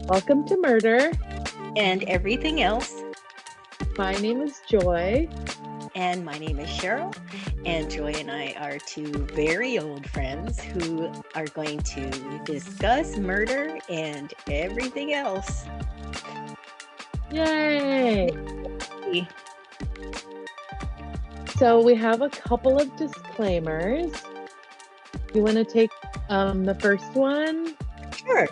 Welcome to Murder. And everything else. My name is Joy. And my name is Cheryl. And Joy and I are two very old friends who are going to discuss murder and everything else. Yay! So we have a couple of disclaimers. You want to take the first one? Sure.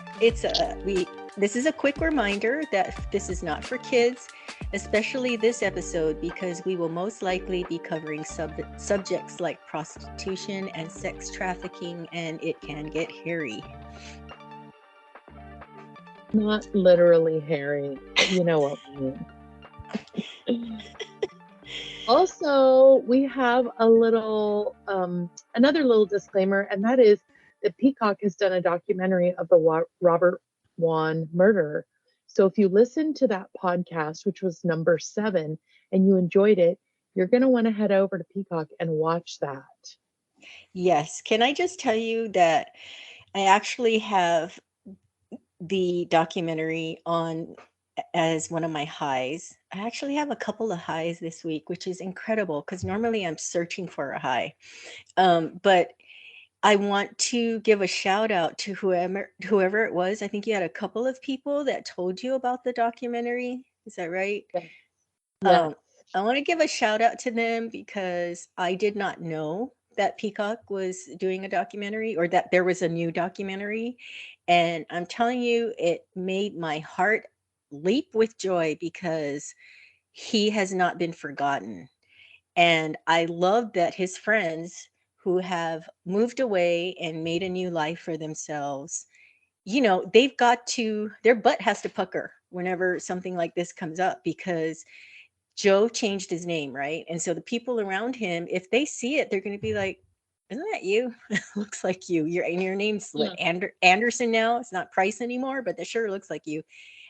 This is a quick reminder that this is not for kids, especially this episode, because we will most likely be covering subjects like prostitution and sex trafficking, and it can get hairy. Not literally hairy, but you know what we mean. Also, we have another little disclaimer, and that is that Peacock has done a documentary of the Robert Wone murder. So if you listen to that podcast, which was number 7, and you enjoyed it, you're going to want to head over to Peacock and watch that. Yes. Can I just tell you that I actually have the documentary on as one of my highs. I actually have a couple of highs this week, which is incredible because normally I'm searching for a high. But I want to give a shout out to whoever it was. I think you had a couple of people that told you about the documentary. Is that right? Yeah. I want to give a shout out to them because I did not know that Peacock was doing a documentary or that there was a new documentary. And I'm telling you, it made my heart leap with joy because he has not been forgotten. And I love that his friends who have moved away and made a new life for themselves, their butt has to pucker whenever something like this comes up because Joe changed his name, right? And so the people around him, if they see it, they're going to be like, "Isn't that you? Looks like you. Your name's what, Anderson now? It's not Price anymore, but that sure looks like you."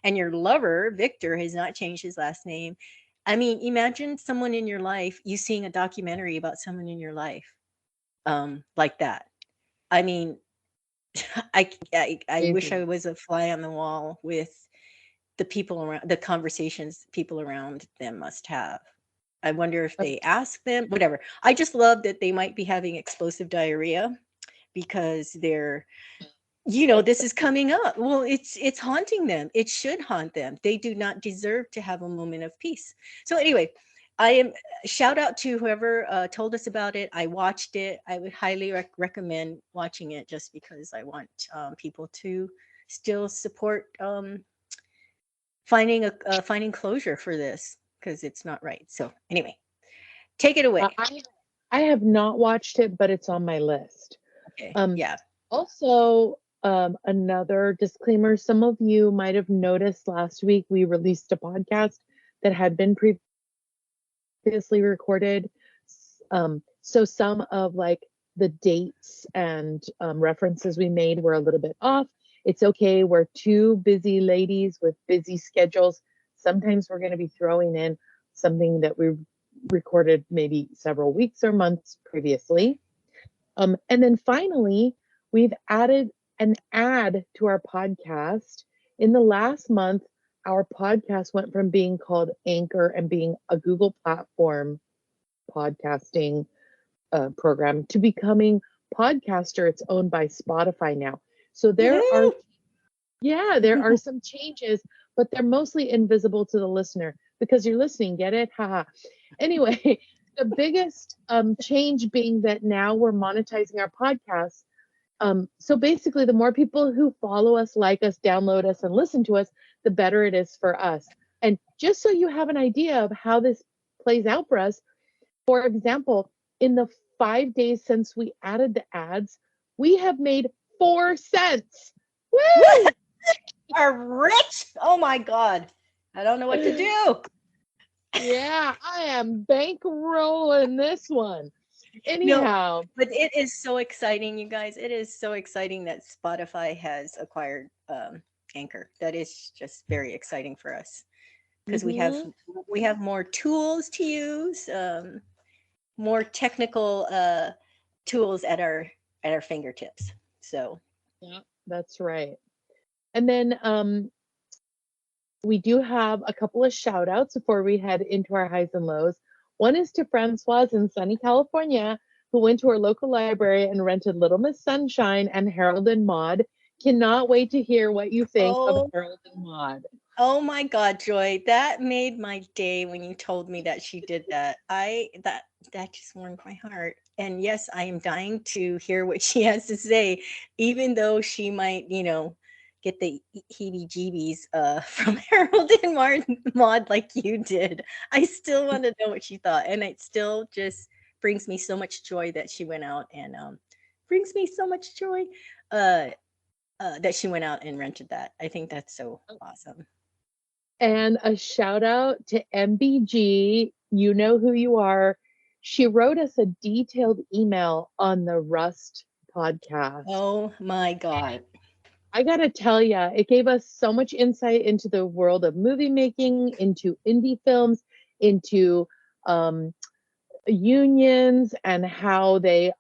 And your lover, Victor, has not changed his last name. I mean, imagine someone in your life, you seeing a documentary about someone in your life, like that. I mean, I wish I was a fly on the wall with the people around, the conversations people around them must have. I wonder if they ask them, whatever. I just love that they might be having explosive diarrhea because this is coming up. Well, it's haunting them. It should haunt them. They do not deserve to have a moment of peace. So anyway, shout out to whoever told us about it. I watched it. I would highly recommend watching it just because I want people to still support finding closure for this because it's not right. So anyway, take it away. I have not watched it, but it's on my list. Okay. Yeah. Also, another disclaimer, some of you might have noticed last week we released a podcast that had been previously recorded. So some of like the dates and references we made were a little bit off. It's okay. We're two busy ladies with busy schedules. Sometimes we're going to be throwing in something that we recorded maybe several weeks or months previously. And then finally, we've added an ad to our podcast. In the last month, our podcast went from being called Anchor and being a Google platform podcasting program to becoming Podcaster. It's owned by Spotify now. So there are some changes, but they're mostly invisible to the listener because you're listening. Get it? Haha. Anyway, the biggest change being that now we're monetizing our podcast. So basically, the more people who follow us, like us, download us, and listen to us, the better it is for us. And just so you have an idea of how this plays out for us, for example, in the 5 days since we added the ads, we have made 4 cents. Woo! Are rich. Oh my God. I don't know what to do. Yeah, I am bankrolling this one. Anyhow. No, but it is so exciting, you guys. It is so exciting that Spotify has acquired Anchor. That is just very exciting for us because we have more tools to use, more technical tools at our fingertips. So yeah, that's right. And then we do have a couple of shout outs before we head into our highs and lows. One is to Francoise in sunny California, who went to our local library and rented Little Miss Sunshine and Harold and Maude. Cannot wait to hear what you think of Oh, Harold and Maude. oh my God, Joy, that made my day when you told me that she did that. That just warmed my heart. And yes, I am dying to hear what she has to say, even though she might, get the heebie-jeebies from Harold and Martin Maud like you did. I still want to know what she thought, and it still just brings me so much joy that she went out and brings me so much joy uh, that she went out and rented that. I think that's so awesome. And a shout out to MBG. You know who you are. She wrote us a detailed email on the Rust podcast. Oh my God. I got to tell you, it gave us so much insight into the world of movie making, into indie films, into um, unions and how they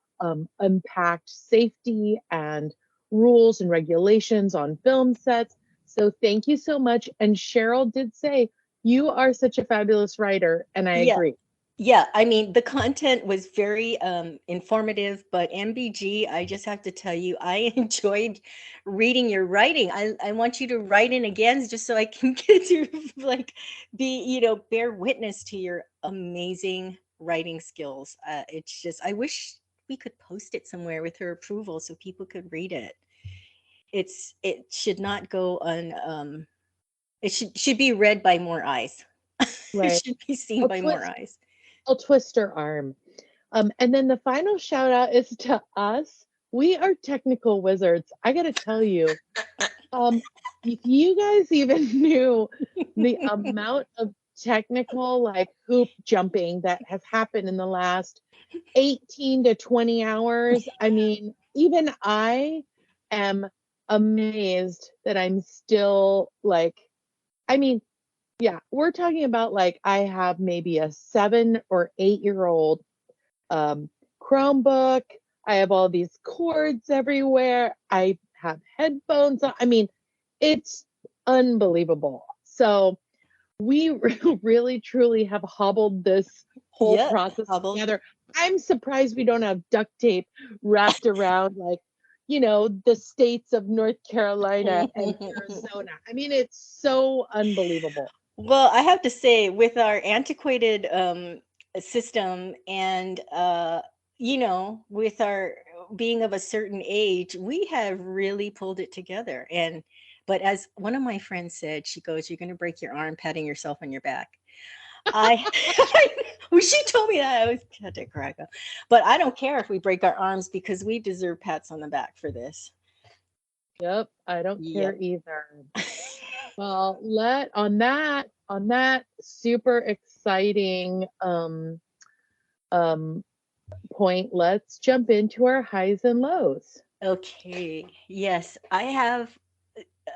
impact safety and rules and regulations on film sets. So thank you so much. And Cheryl did say, you are such a fabulous writer. And I Yeah. agree. Yeah, I mean, the content was very informative, but MBG, I just have to tell you, I enjoyed reading your writing. I want you to write in again just so I can get to like be, bear witness to your amazing writing skills. It's just, I wish we could post it somewhere with her approval so people could read it. It should not go on, it should be read by more eyes. It Right. should be seen I'll by more twist, eyes. I'll twist her arm. And then the final shout out is to us. We are technical wizards. I got to tell you, Um, if you guys even knew the amount of technical like hoop jumping that has happened in the last 18 to 20 hours, I mean, even I am amazed that I'm still like, I mean, yeah, we're talking about like I have maybe a 7 or 8 year old um, Chromebook. I have all these cords everywhere. I have headphones on. I mean, it's unbelievable. So we really, truly have hobbled this whole Yeah, process Hubble. together. I'm surprised we don't have duct tape wrapped around like, the states of North Carolina and Arizona. I mean, it's so unbelievable. Well, I have to say, with our antiquated system and with our being of a certain age, we have really pulled it together. But as one of my friends said, she goes, "You're going to break your arm patting yourself on your back." I, when she told me that, I was had to crack up. But I don't care if we break our arms because we deserve pats on the back for this. Yep, I don't care Yep. either. Well, on that super exciting um point, let's jump into our highs and lows. Okay. Yes, I have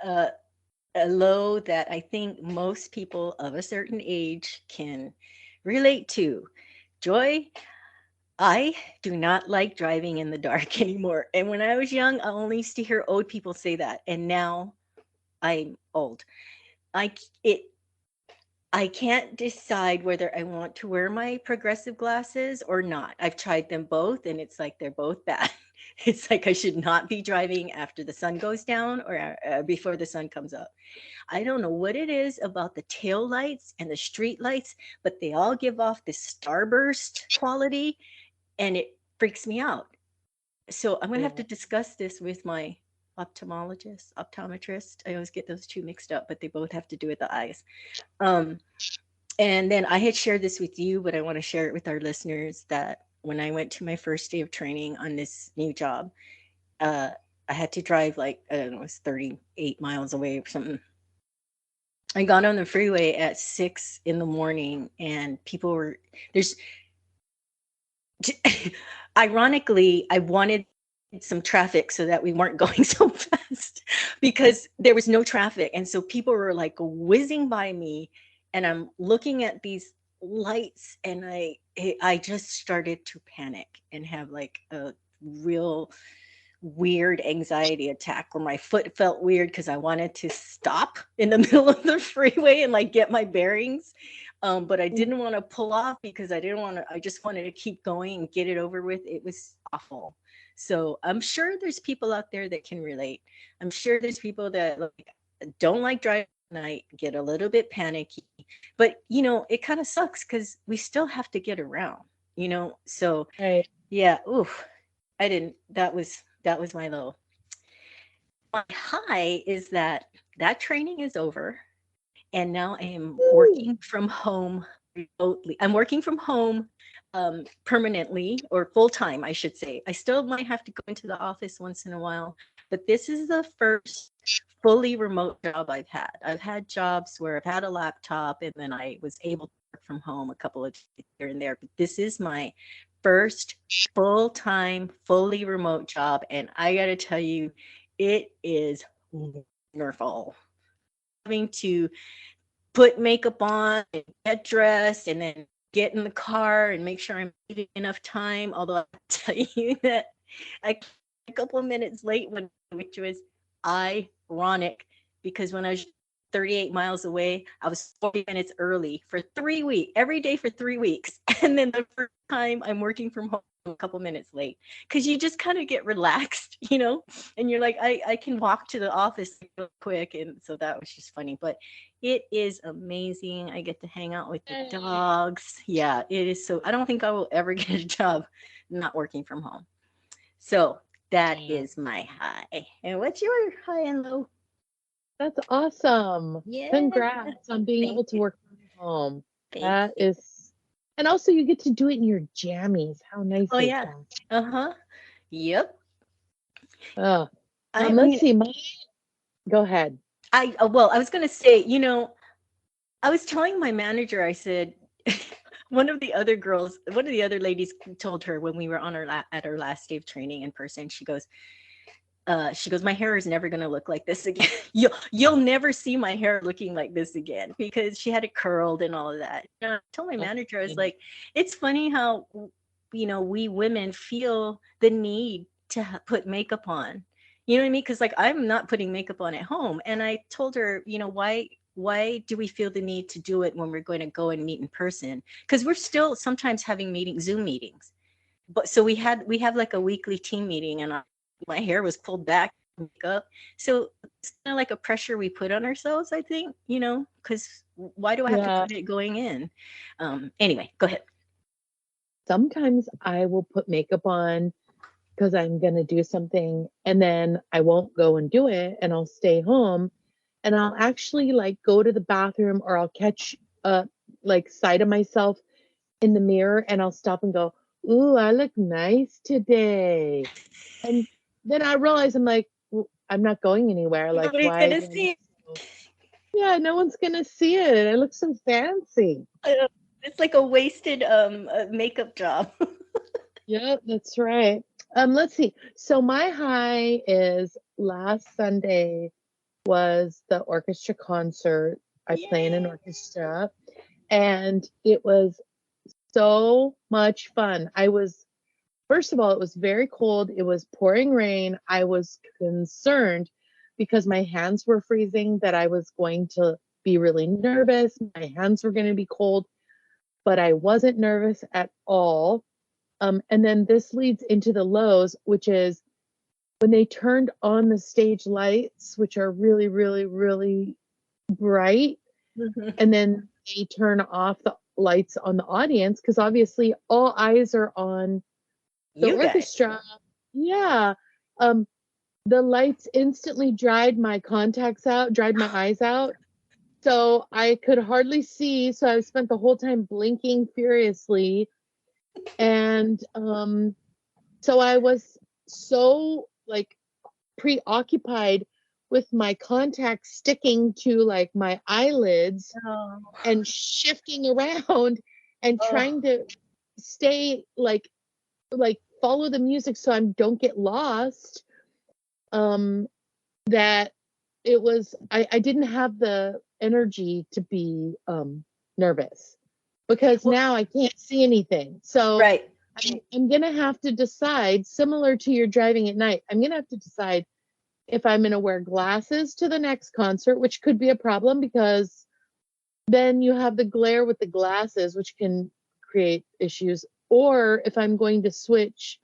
a, a low that I think most people of a certain age can relate to. Joy, I do not like driving in the dark anymore. And when I was young, I only used to hear old people say that. And now I'm old. I it I can't decide whether I want to wear my progressive glasses or not. I've tried them both and it's like they're both bad. It's like I should not be driving after the sun goes down or before the sun comes up. I don't know what it is about the tail lights and the street lights, but they all give off this starburst quality and it freaks me out. So I'm going to have Yeah. to discuss this with my optometrist. I always get those two mixed up, but they both have to do with the eyes. Um, and then I had shared this with you, but I want to share it with our listeners that when I went to my first day of training on this new job, uh, I had to drive like, I don't know, it was 38 miles away or something. I got on the freeway at 6 in the morning and people were, there's, ironically, I wanted some traffic so that we weren't going so fast because there was no traffic. And so people were like whizzing by me and I'm looking at these lights and I just started to panic and have like a real weird anxiety attack where my foot felt weird because I wanted to stop in the middle of the freeway and like get my bearings. But I didn't want to pull off because I just wanted to keep going and get it over with. It was awful. So I'm sure there's people out there that can relate. I'm sure there's people that like don't like driving at night, get a little bit panicky, but it kind of sucks because we still have to get around, So Right. yeah, oof. That was my low. My high is that training is over and now I am working from home remotely. I'm working from home permanently or full time, I should say. I still might have to go into the office once in a while, but this is the first fully remote job I've had. I've had jobs where I've had a laptop and then I was able to work from home a couple of days here and there, but this is my first full-time, fully remote job. And I got to tell you, it is wonderful. Having to put makeup on and get dressed and then get in the car and make sure I'm leaving enough time. Although I'll tell you that I came a couple of minutes late, which was ironic because when I was 38 miles away, I was 40 minutes early for 3 weeks, every day for 3 weeks. And then the first time I'm working from home, a couple minutes late because you just kind of get relaxed, and you're like, I can walk to the office real quick. And so that was just funny, but it is amazing. I get to hang out with the dogs. Yeah, it is. So I don't think I will ever get a job not working from home. So that is my high. And what's your high and low? That's awesome. Yeah. Congrats on being able to you. work from home. Thank That you. is, and also you get to do it in your jammies. How nice Oh is yeah. that? Yep. Uh, I let's mean, see. Go ahead. well, I was gonna say, I was telling my manager, I said, one of the other ladies told her when we were on at our last day of training in person, she goes, my hair is never going to look like this again. You'll never see my hair looking like this again because she had it curled and all of that. And I told my manager, I was like, it's funny how, we women feel the need to put makeup on. You know what I mean? Because like I'm not putting makeup on at home. And I told her, why do we feel the need to do it when we're going to go and meet in person? Because we're still sometimes having Zoom meetings. But so we have like a weekly team meeting and my hair was pulled back, makeup. So it's kind of like a pressure we put on ourselves, I think, because why do I have to Yeah. put it going in? Anyway, go ahead. Sometimes I will put makeup on because I'm going to do something and then I won't go and do it and I'll stay home and I'll actually like go to the bathroom or I'll catch like sight of myself in the mirror and I'll stop and go, "Ooh, I look nice today." And then I realize I'm like, well, I'm not going anywhere. Like, Nobody's why gonna do I look see. so? Yeah, no one's gonna see it. I look so fancy. It's like a wasted makeup job. Yep, that's right. Let's see. So my high is last Sunday was the orchestra concert. I play in an Yay. orchestra, and it was so much fun. First of all, it was very cold. It was pouring rain. I was concerned because my hands were freezing that I was going to be really nervous. My hands were going to be cold, but I wasn't nervous at all. And then this leads into the lows, which is when they turned on the stage lights, which are really, really, really bright, and then they turn off the lights on the audience because obviously all eyes are on the You guys. orchestra. Yeah. Um, the lights instantly dried my contacts out, dried my eyes out. So I could hardly see. So I spent the whole time blinking furiously. And so I was so like preoccupied with my contacts sticking to like my eyelids Oh, and shifting around and oh, trying to stay like follow the music so I don't get lost. Um, that it was I didn't have the energy to be nervous because well, now I can't see anything. So right. I'm going to have to decide, similar to your driving at night, I'm going to have to decide if I'm going to wear glasses to the next concert, which could be a problem because then you have the glare with the glasses, which can create issues, or if I'm going to switch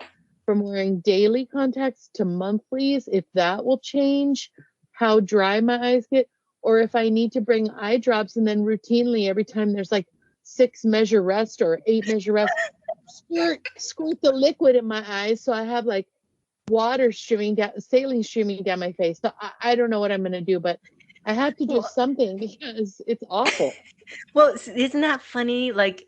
from wearing daily contacts to monthlies, if that will change how dry my eyes get, or if I need to bring eye drops and then routinely every time there's like 6 measure rest or 8 measure rest, squirt the liquid in my eyes so I have like water streaming down, saline streaming down my face. So I don't know what I'm going to do, but I have to do something because it's awful. Well, isn't that funny? Like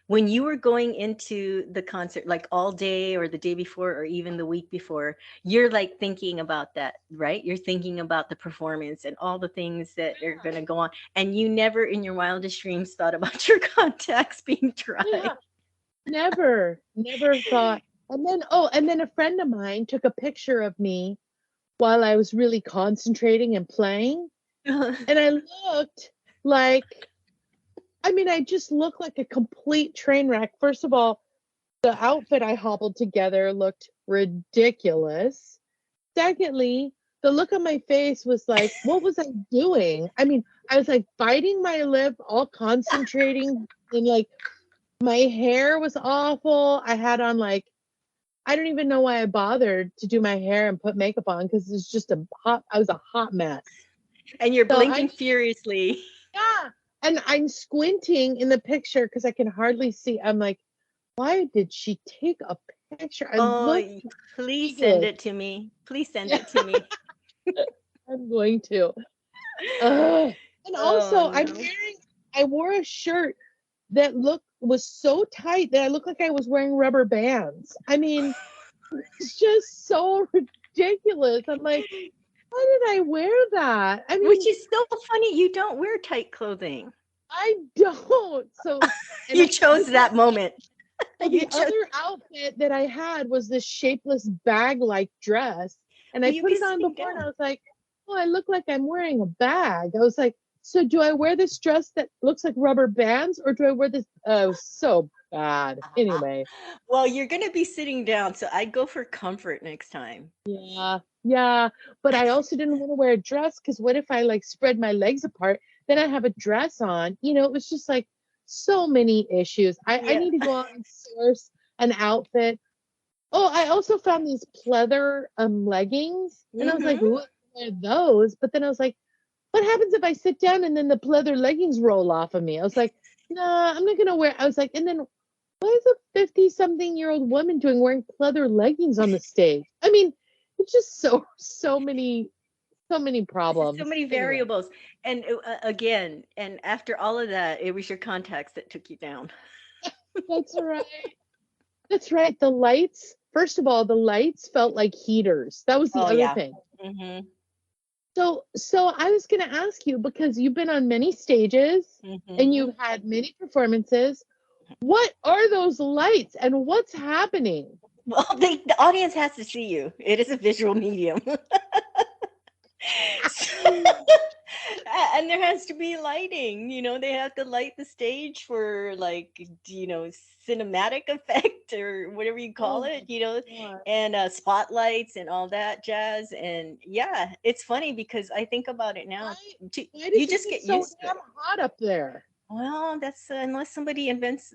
when you were going into the concert, like all day or the day before or even the week before, you're like thinking about that, right? You're thinking about the performance and all the things that are going to go on. And you never in your wildest dreams thought about your contacts being dry. Yeah, never thought. And then a friend of mine took a picture of me while I was really concentrating and playing. And I looked like, I just looked like a complete train wreck. First of all, the outfit I hobbled together looked ridiculous. Secondly, the look on my face was like, what was I doing? I was like biting my lip, all concentrating, and like my hair was awful. I had on like, I don't even know why I bothered to do my hair and put makeup on because it's just I was a hot mess. And you're blinking furiously. Yeah. And I'm squinting in the picture because I can hardly see. I'm like, why did she take a picture? Please send it to me. Please send it to me. I'm going to. And also, I wore a shirt that was so tight that I looked like I was wearing rubber bands. It's just so ridiculous. I'm like, why did I wear that? Which is so funny. You don't wear tight clothing. I don't. So you chose that moment. The other outfit that I had was this shapeless bag-like dress, and I put it on before, and I was like, "Oh, I look like I'm wearing a bag." I was like, "So do I wear this dress that looks like rubber bands, or do I wear this?" Oh, so bad. Anyway. Well, you're gonna be sitting down, so I'd go for comfort next time. Yeah. But I also didn't want to wear a dress because what if I like spread my legs apart? Then I have a dress on. It was just like so many issues. I need to go out and source an outfit. Oh, I also found these pleather leggings, and I was like, what are those? But then I was like, what happens if I sit down and then the pleather leggings roll off of me? I was like, nah, I'm not gonna wear. I was like, and then what is a 50-something-year-old woman doing wearing pleather leggings on the stage? It's just so many problems, so many variables. And again, and after all of that, it was your contacts that took you down. That's right. The lights, first of all, the lights felt like heaters. That was the other thing. So I was going to ask you, because you've been on many stages and you've had many performances, what are those lights and what's happening? Well, the audience has to see you. It is a visual medium. And there has to be lighting. They have to light the stage for cinematic effect or whatever you call it, and spotlights and all that jazz. And yeah, it's funny because I think about it now. You just get used to it. So damn hot up there. Well, that's unless somebody invents,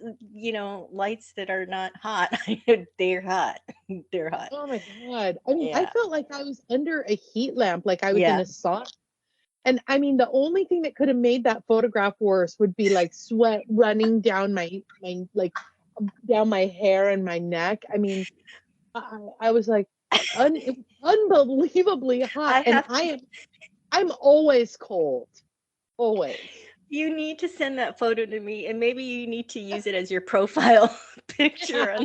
lights that are not hot. They're hot. They're hot. Oh my God. I felt like I was under a heat lamp, like I was in a sauna. And the only thing that could have made that photograph worse would be like sweat running down down my hair and my neck. I was like, it was unbelievably hot. I'm always cold. Always. You need to send that photo to me, and maybe you need to use it as your profile picture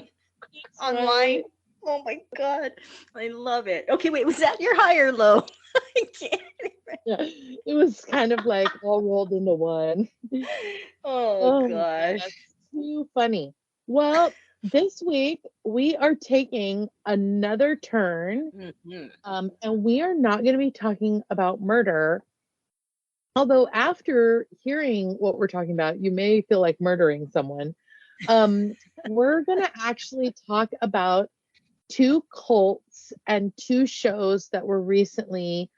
online. Right. Oh my God. I love it. Okay, wait, was that your high or low? I can't. Yeah, it was kind of like all rolled into one. Oh gosh. That's too funny. Well, this week we are taking another turn, and we are not going to be talking about murder. Although after hearing what we're talking about, you may feel like murdering someone. We're gonna actually talk about two cults and two shows that were recently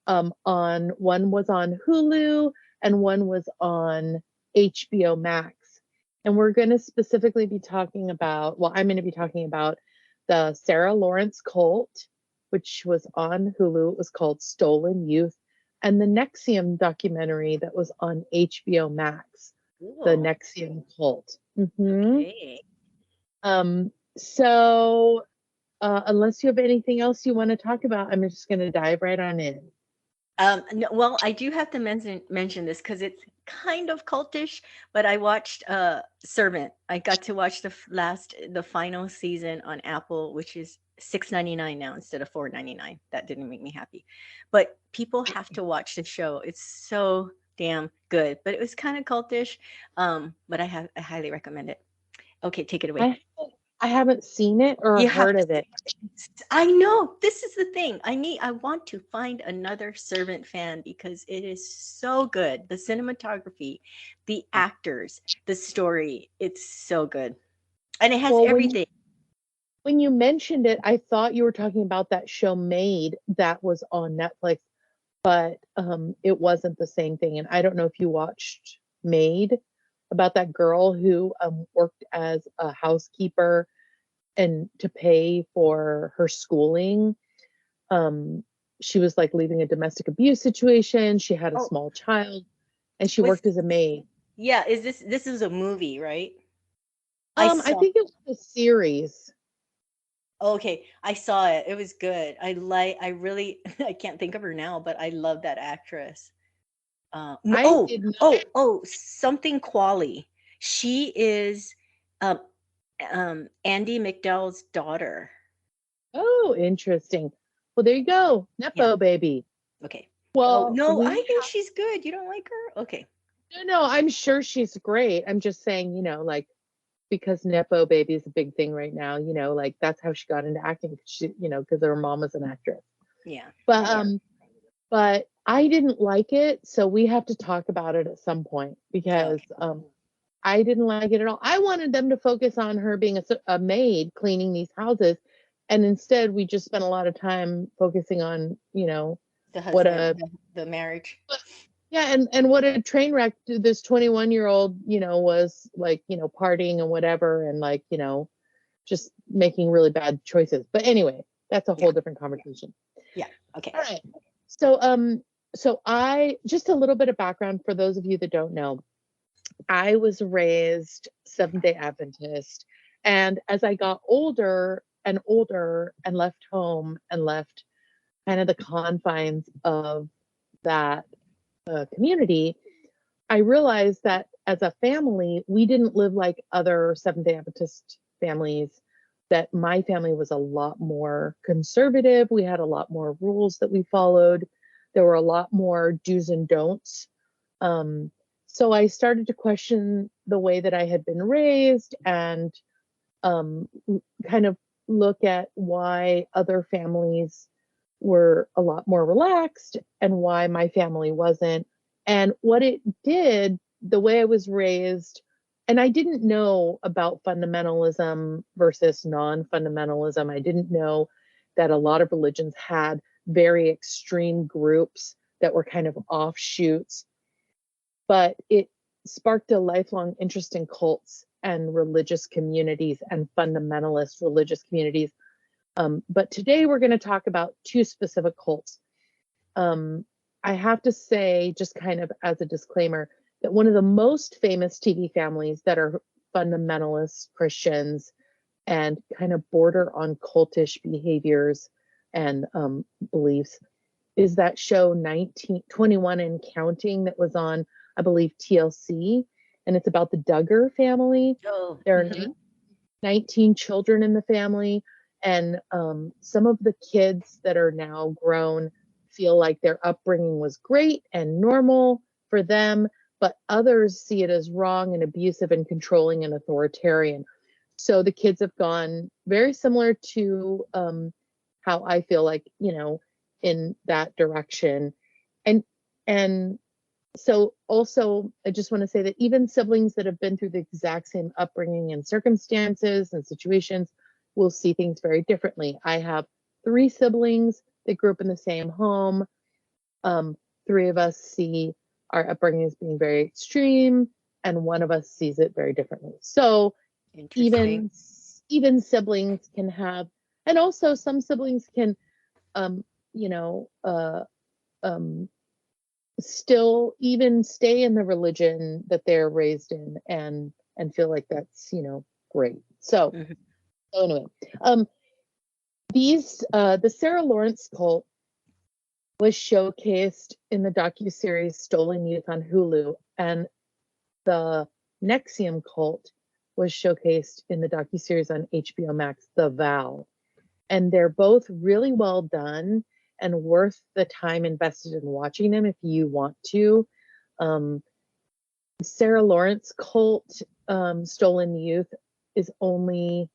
on. One was on Hulu and one was on HBO Max. And we're going to specifically be talking about, well, I'm going to be talking about the Sarah Lawrence cult, which was on Hulu. It was called Stolen Youth, and the Nexium documentary that was on HBO Max, the Cool. Nexium cult. Mm-hmm. Okay. So unless you have anything else you want to talk about, I'm just going to dive right on in. No, well, I do have to mention this because it's kind of cultish, but I watched Servant. I got to watch the final season on Apple, which is $6.99 now instead of $4.99. That didn't make me happy, but people have to watch the show. It's so damn good. But it was kind of cultish, but I highly recommend it. Okay, take it away. I I haven't seen it or You have heard to of see it. it. I know. This is the thing. I want to find another Servant fan because it is so good. The cinematography, the actors, the story, it's so good. And it has Well, everything. when you mentioned it, I thought you were talking about that show Made that was on Netflix, but it wasn't the same thing. And I don't know if you watched Made, about that girl who worked as a housekeeper and to pay for her schooling. Um, she was like leaving a domestic abuse situation. She had a Oh, small child, and she was worked as a maid. yeah, is this is a movie, right? I I saw think it was a series. Okay, I saw it. It was good. I really I can't think of her now, but I love that actress. No, I did not. something Qualley. She is um, Andy McDowell's daughter. Oh, interesting. Well, there you go. Yeah. Nepo baby. Okay. Oh Well, no, I we think she's good. You don't like her? Okay. no, I'm sure she's great. I'm just saying, like because Nepo baby is a big thing right now, like that's how she got into acting. She, because her mom was an actress. Yeah. But but I didn't like it, so we have to talk about it at some point because Okay. I didn't like it at all. I wanted them to focus on her being a maid cleaning these houses, and instead we just spent a lot of time focusing on, The what husband, a the marriage. yeah, and what a train wreck this 21-year-old, was like, partying and whatever, and like, just making really bad choices. But anyway, that's a Yeah. whole different conversation. Yeah. Okay. All right. So I just a little bit of background for those of you that don't know. I was raised Seventh-day Adventist, and as I got older and older and left home and left kind of the confines of that community, I realized that as a family, we didn't live like other Seventh-day Adventist families, that my family was a lot more conservative. We had a lot more rules that we followed. There were a lot more do's and don'ts. Um, so I started to question the way that I had been raised and um, kind of look at why other families were a lot more relaxed and why my family wasn't. And what it did, the way I was raised, and I didn't know about fundamentalism versus non fundamentalism. I didn't know that a lot of religions had very extreme groups that were kind of offshoots, but it sparked a lifelong interest in cults and religious communities and fundamentalist religious communities. But today we're going to talk about two specific cults. Um, I have to say, just kind of as a disclaimer, that one of the most famous TV families that are fundamentalist Christians and kind of border on cultish behaviors and beliefs is that show 1921 and Counting that was on, I believe, TLC. And it's about the Duggar family. Oh. There are 19 children in the family. And some of the kids that are now grown feel like their upbringing was great and normal for them, but others see it as wrong and abusive and controlling and authoritarian. So the kids have gone very similar to how I feel like, in that direction. And and So also, I just want to say that even siblings that have been through the exact same upbringing and circumstances and situations will see things very differently. I have 3 siblings that grew up in the same home. 3 of us see our upbringing as being very extreme, and one of us sees it very differently. So Interesting. even siblings can have, and also some siblings can, um, you know, um, still even stay in the religion that they're raised in and feel like that's great. So, Hmm. so anyway, um the Sarah Lawrence cult was showcased in the docuseries Stolen Youth on Hulu, and the Nexium cult was showcased in the docuseries on HBO Max, The Vow. And they're both really well done and worth the time invested in watching them if you want to. um, Sarah Lawrence cult, Stolen Youth, is only,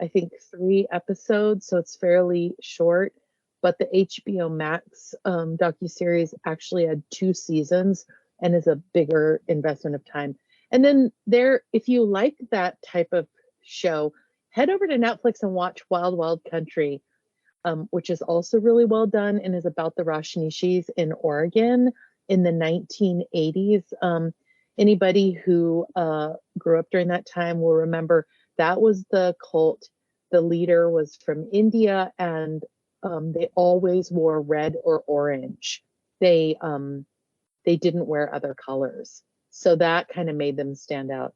I think, 3 episodes, so it's fairly short. But the HBO Max docuseries actually had 2 seasons and is a bigger investment of time. And then there, if you like that type of show, head over to Netflix and watch Wild Wild Country, which is also really well done and is about the Rashnishis in Oregon in the 1980s. Anybody who grew up during that time will remember that was the cult. The leader was from India, and they always wore red or orange. They didn't wear other colors, so that kind of made them stand out.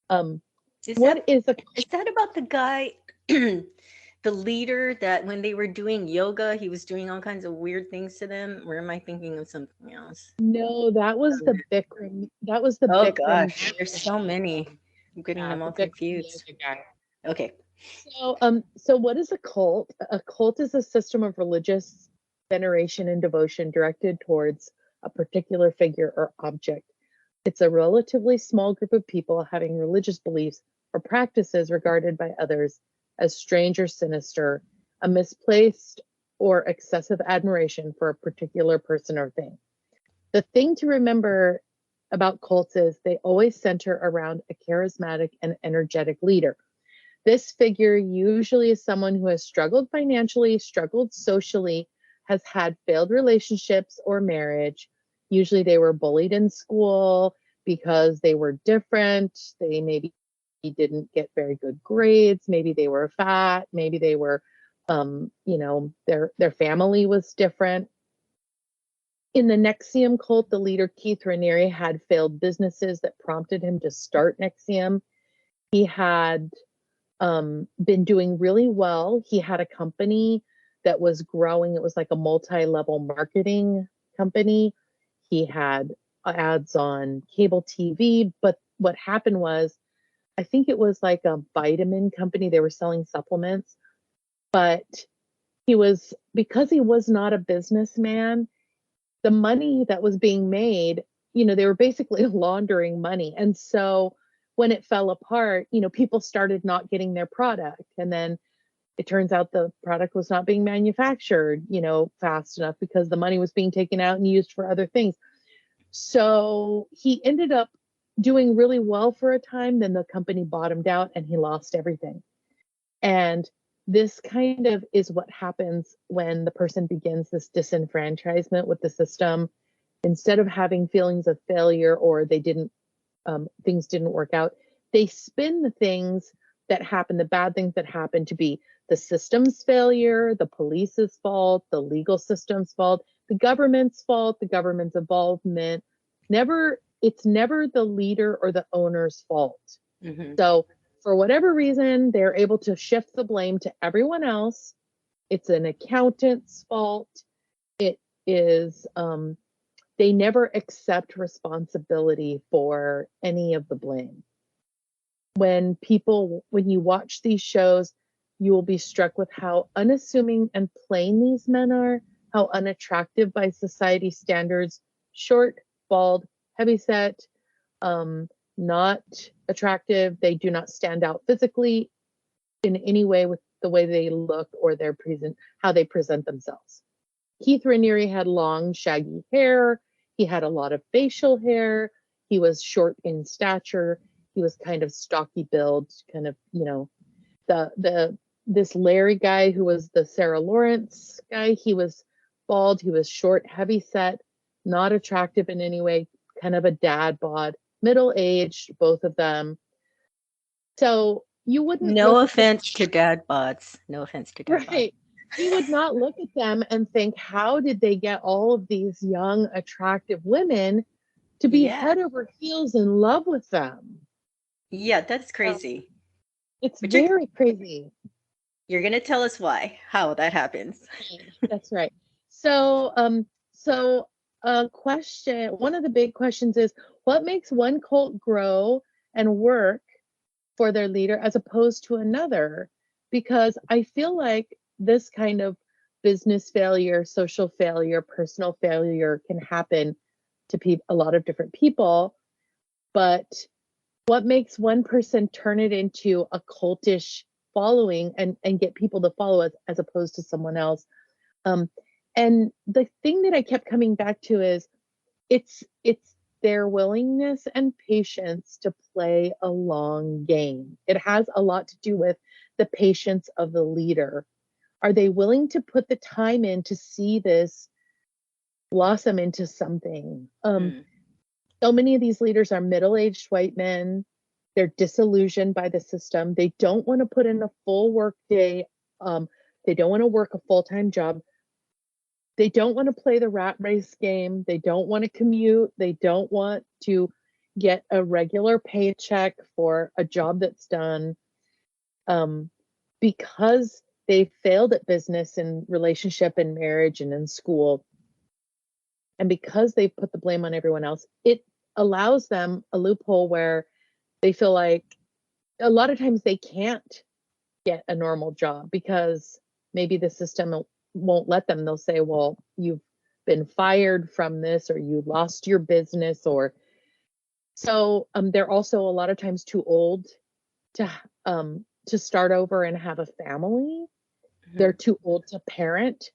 Um, Is what that is a is that about the guy, the leader that when they were doing yoga, he was doing all kinds of weird things to them? Or am I thinking of something else? No, that was the Bikram. That was the Oh Bikram. gosh, there's so many. I'm getting Yeah, them the all Bikram confused. yoga guy. Okay. So what is a cult? A cult is a system of religious veneration and devotion directed towards a particular figure or object. It's a relatively small group of people having religious beliefs or practices regarded by others as strange or sinister, a misplaced or excessive admiration for a particular person or thing. The thing to remember about cults is they always center around a charismatic and energetic leader. This figure usually is someone who has struggled financially, struggled socially, has had failed relationships or marriage. Usually they were bullied in school because they were different. They maybe didn't get very good grades. Maybe they were fat. Maybe they were, their family was different. In the Nexium cult, the leader Keith Raniere had failed businesses that prompted him to start Nexium. He had been doing really well. He had a company that was growing. It was like a multi-level marketing company. He had ads on cable TV, but what happened was, I think it was like a vitamin company. They were selling supplements, but because he was not a businessman, the money that was being made, they were basically laundering money. And so when it fell apart, people started not getting their product. And then it turns out the product was not being manufactured, fast enough because the money was being taken out and used for other things. So he ended up doing really well for a time. Then the company bottomed out and he lost everything. And this kind of is what happens when the person begins this disenfranchisement with the system. Instead of having feelings of failure or things didn't work out, they spin the things that happen, the bad things that happen, to be the system's failure, the police's fault, the legal system's fault, the government's fault, the government's involvement. It's never the leader or the owner's fault. Hmm. So for whatever reason, they're able to shift the blame to everyone else. It's an accountant's fault. It is, they never accept responsibility for any of the blame. When you watch these shows, you will be struck with how unassuming and plain these men are, how unattractive by society standards, short, bald, heavyset, um, not attractive. They do not stand out physically in any way with the way they look or how they present themselves. Keith Raniere had long, shaggy hair. He had a lot of facial hair. He was short in stature. He was kind of stocky build, kind of, this Larry guy who was the Sarah Lawrence guy. He was bald. He was short, heavy set, not attractive in any way, kind of a dad bod, middle-aged, both of them. So you wouldn't No offense to dad bods. No offense to dad bods. right. You would not look at them and think, how did they get all of these young, attractive women to be head over heels in love with them? Yeah, that's crazy. It's very crazy. You're going to tell us why, how that happens. That's right. So, one of the big questions is, what makes one cult grow and work for their leader as opposed to another? Because I feel like this kind of business failure, social failure, personal failure can happen to a lot of different people. But what makes one person turn it into a cultish following and get people to follow us as opposed to someone else? And the thing that I kept coming back to is it's their willingness and patience to play a long game. It has a lot to do with the patience of the leader. Are they willing to put the time in to see this blossom into something? So many of these leaders are middle-aged white men. They're disillusioned by the system. They don't want to put in a full work day. They don't want to work a full-time job. They don't want to play the rat race game. They don't want to commute. They don't want to get a regular paycheck for a job that's done. Because they failed at business and relationship and marriage and in school. And because they put the blame on everyone else, it allows them a loophole where they feel like a lot of times they can't get a normal job because maybe the system won't let them. They'll say, well, you've been fired from this, or you lost your business, or so they're also a lot of times too old to start over and have a family. They're too old to parent.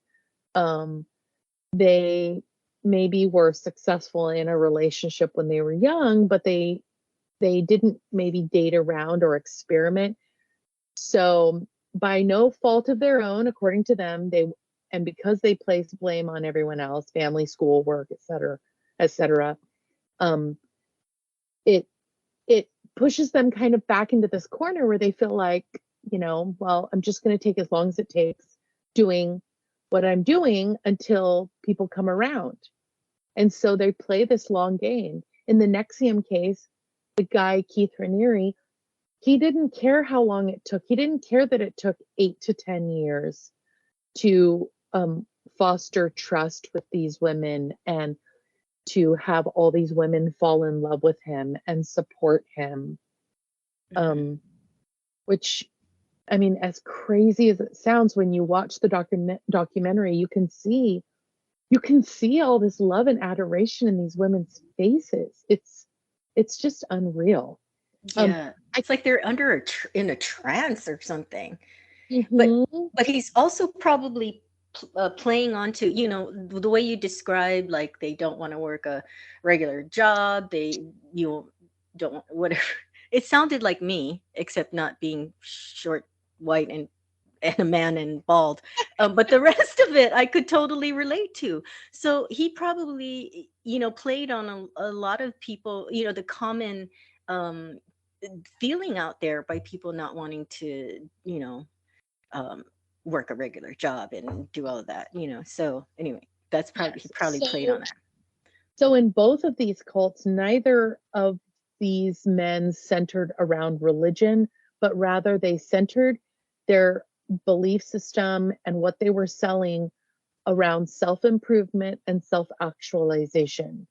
They maybe were successful in a relationship when they were young, but they didn't maybe date around or experiment. So by no fault of their own, according to them, because they place blame on everyone else, family, school, work, et cetera, it pushes them kind of back into this corner where they feel like, well, I'm just going to take as long as it takes doing what I'm doing until people come around. And so they play this long game. In the NXIVM case, the guy, Keith Raniere, he didn't care how long it took. He didn't care that it took 8 to 10 years to foster trust with these women and to have all these women fall in love with him and support him. Which, I mean, as crazy as it sounds, when you watch the documentary, you can see all this love and adoration in these women's faces. It's just unreal. Yeah, it's like they're in a trance or something. Mm-hmm. But he's also probably playing onto, the way you describe, like they don't want to work a regular job. You don't, whatever. It sounded like me, except not being short, white, and a man and bald. But the rest of it, I could totally relate to. So he probably, played on a lot of people, the common feeling out there by people not wanting to, work a regular job and do all of that, So anyway, that's probably, he probably played on that. So in both of these cults, neither of these men centered around religion, but rather they centered their belief system and what they were selling around self-improvement and self-actualization.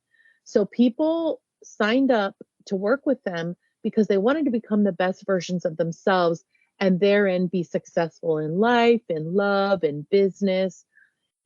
So people signed up to work with them because they wanted to become the best versions of themselves and therein be successful in life, in love, in business.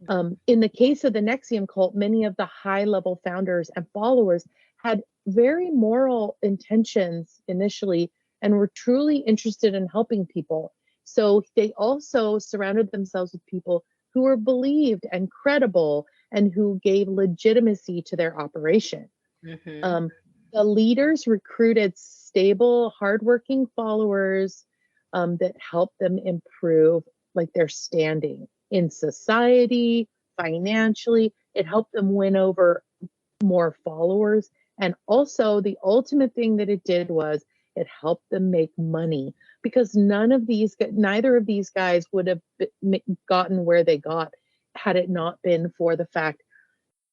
In the case of the NXIVM cult, many of the high-level founders and followers had very moral intentions initially and were truly interested in helping people. So they also surrounded themselves with people who were believed and credible and who gave legitimacy to their operation. Mm-hmm. The leaders recruited stable, hardworking followers that helped them improve like their standing in society, financially. It helped them win over more followers. And also, the ultimate thing that it did was it helped them make money, because neither of these guys would have gotten where they got had it not been for the fact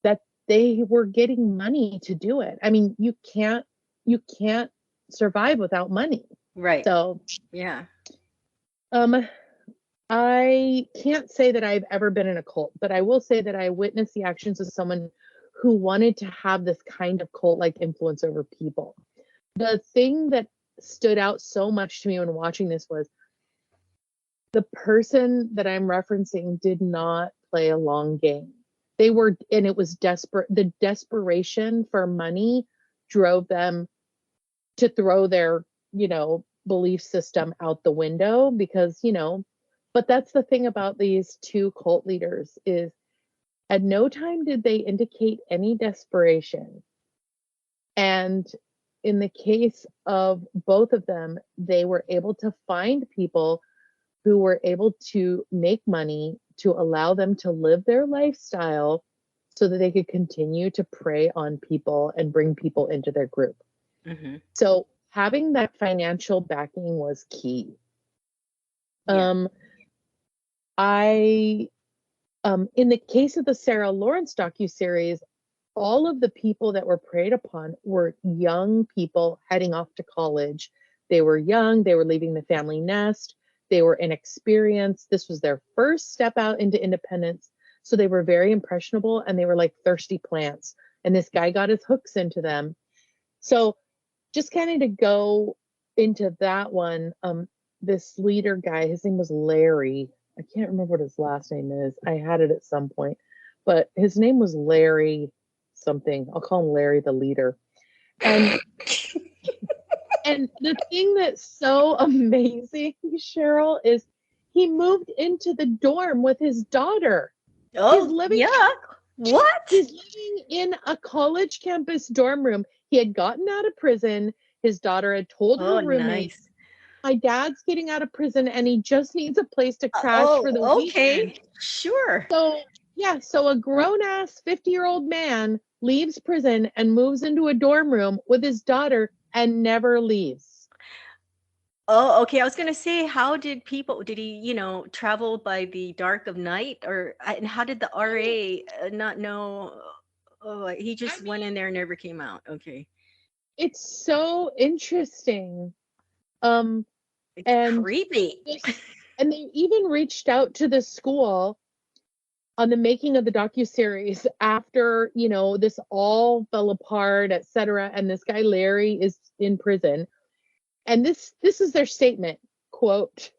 that they were getting money to do it. I mean, you can't survive without money. Right. So, Yeah. I can't say that I've ever been in a cult, but I will say that I witnessed the actions of someone who wanted to have this kind of cult-like influence over people. The thing that stood out so much to me when watching this was the person that I'm referencing did not play a long game. And it was desperate. The desperation for money drove them to throw their, belief system out the window because, but that's the thing about these two cult leaders is at no time did they indicate any desperation. And in the case of both of them, they were able to find people who were able to make money to allow them to live their lifestyle so that they could continue to prey on people and bring people into their group. Mm-hmm. So having that financial backing was key. Yeah. In the case of the Sarah Lawrence docuseries, all of the people that were preyed upon were young people heading off to college. They were young, they were leaving the family nest, they were inexperienced. This was their first step out into independence. So they were very impressionable and they were like thirsty plants. And this guy got his hooks into them. So just kind of to go into that one, this leader guy, his name was Larry. I can't remember what his last name is. I had it at some point, but his name was Larry something. I'll call him Larry the leader. And and the thing that's so amazing, Cheryl, is he moved into the dorm with his daughter. He's Oh, living yeah. What? he's living in a college campus dorm room. He had gotten out of prison. His daughter had told her Oh, roommate, nice. my dad's getting out of prison and he just needs a place to crash for the Oh, weekend. okay. Sure. So a grown-ass 50-year-old man leaves prison and moves into a dorm room with his daughter and never leaves. Oh, okay. I was gonna say, how did he, travel by the dark of night, and how did the RA not know? Oh, he I just went mean, in there and never came out. Okay. it's so interesting. Um, It's and creepy. and they even reached out to the school on the making of the docuseries after, this all fell apart, etc. And this guy Larry is in prison. And this is their statement, quote,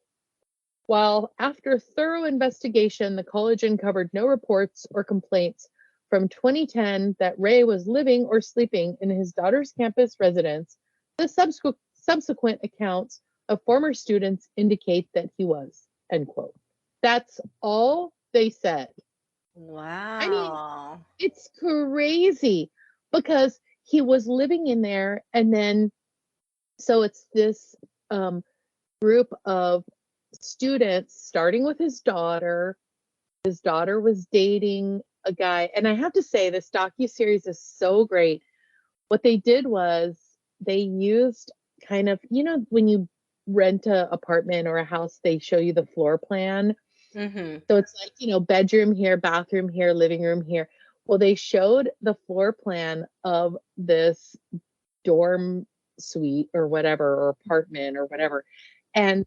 while after thorough investigation, the college uncovered no reports or complaints from 2010 that Ray was living or sleeping in his daughter's campus residence, the subsequent accounts of former students indicate that he was, end quote. That's all they said. I mean, Wow. it's crazy because he was living in there and then so it's this group of students starting with his daughter. His daughter was dating a guy, and I have to say this docuseries is so great. What they did was they used kind of, when you rent an apartment or a house, they show you the floor plan. Mm-hmm. So it's like, bedroom here, bathroom here, living room here. Well, they showed the floor plan of this dorm suite or whatever, or apartment or whatever. And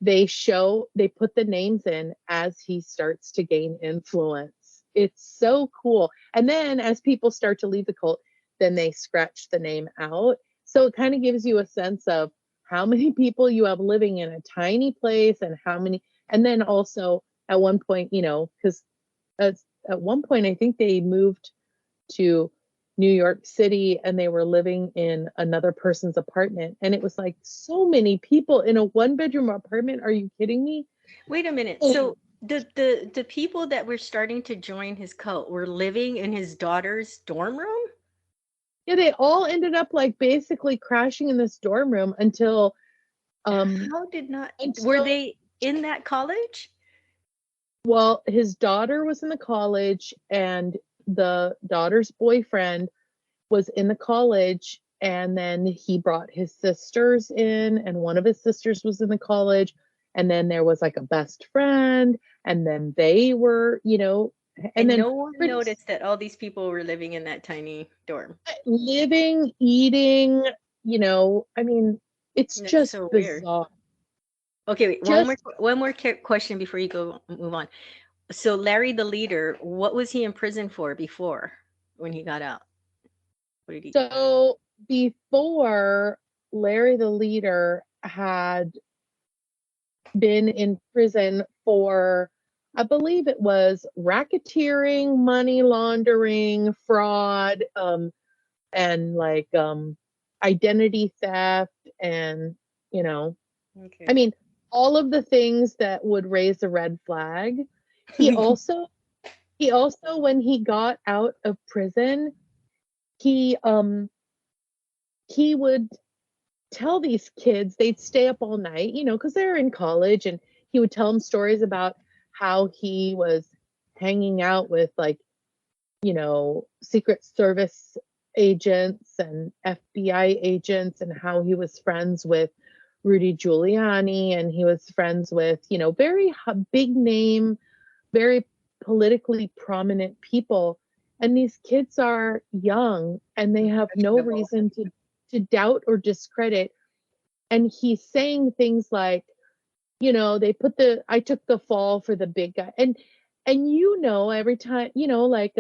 they put the names in as he starts to gain influence. It's so cool. And then as people start to leave the cult, then they scratch the name out. So it kind of gives you a sense of how many people you have living in a tiny place and then also at one point, because at one point, I think they moved to New York City and they were living in another person's apartment. And it was like so many people in a one bedroom apartment. Are you kidding me? Wait a minute. So The people that were starting to join his cult were living in his daughter's dorm room? Yeah, they all ended up like basically crashing in this dorm room um How did not were until they in that college? well, his daughter was in the college and the daughter's boyfriend was in the college, and then he brought his sisters in, and one of his sisters was in the college, and then there was like a best friend, and then they were, and And then no one pretty noticed that all these people were living in that tiny dorm. living, eating, I mean, it's That's just so weird. bizarre. Okay, wait, Just one more question before you go move on. So Larry the leader, what was he in prison for before when he got out? What did he? so before Larry the leader had been in prison for, I believe it was racketeering, money laundering, fraud, and like identity theft, and you know, I Okay. mean, all of the things that would raise a red flag. He also, when he got out of prison, he he would tell these kids, they'd stay up all night, because they're in college, and he would tell them stories about how he was hanging out with like, Secret Service agents and FBI agents, and how he was friends with Rudy Giuliani, and he was friends with, very big name, very politically prominent people. And these kids are young and they have no Questionable. reason to doubt or discredit. And he's saying things like, I took the fall for the big guy. And every time, like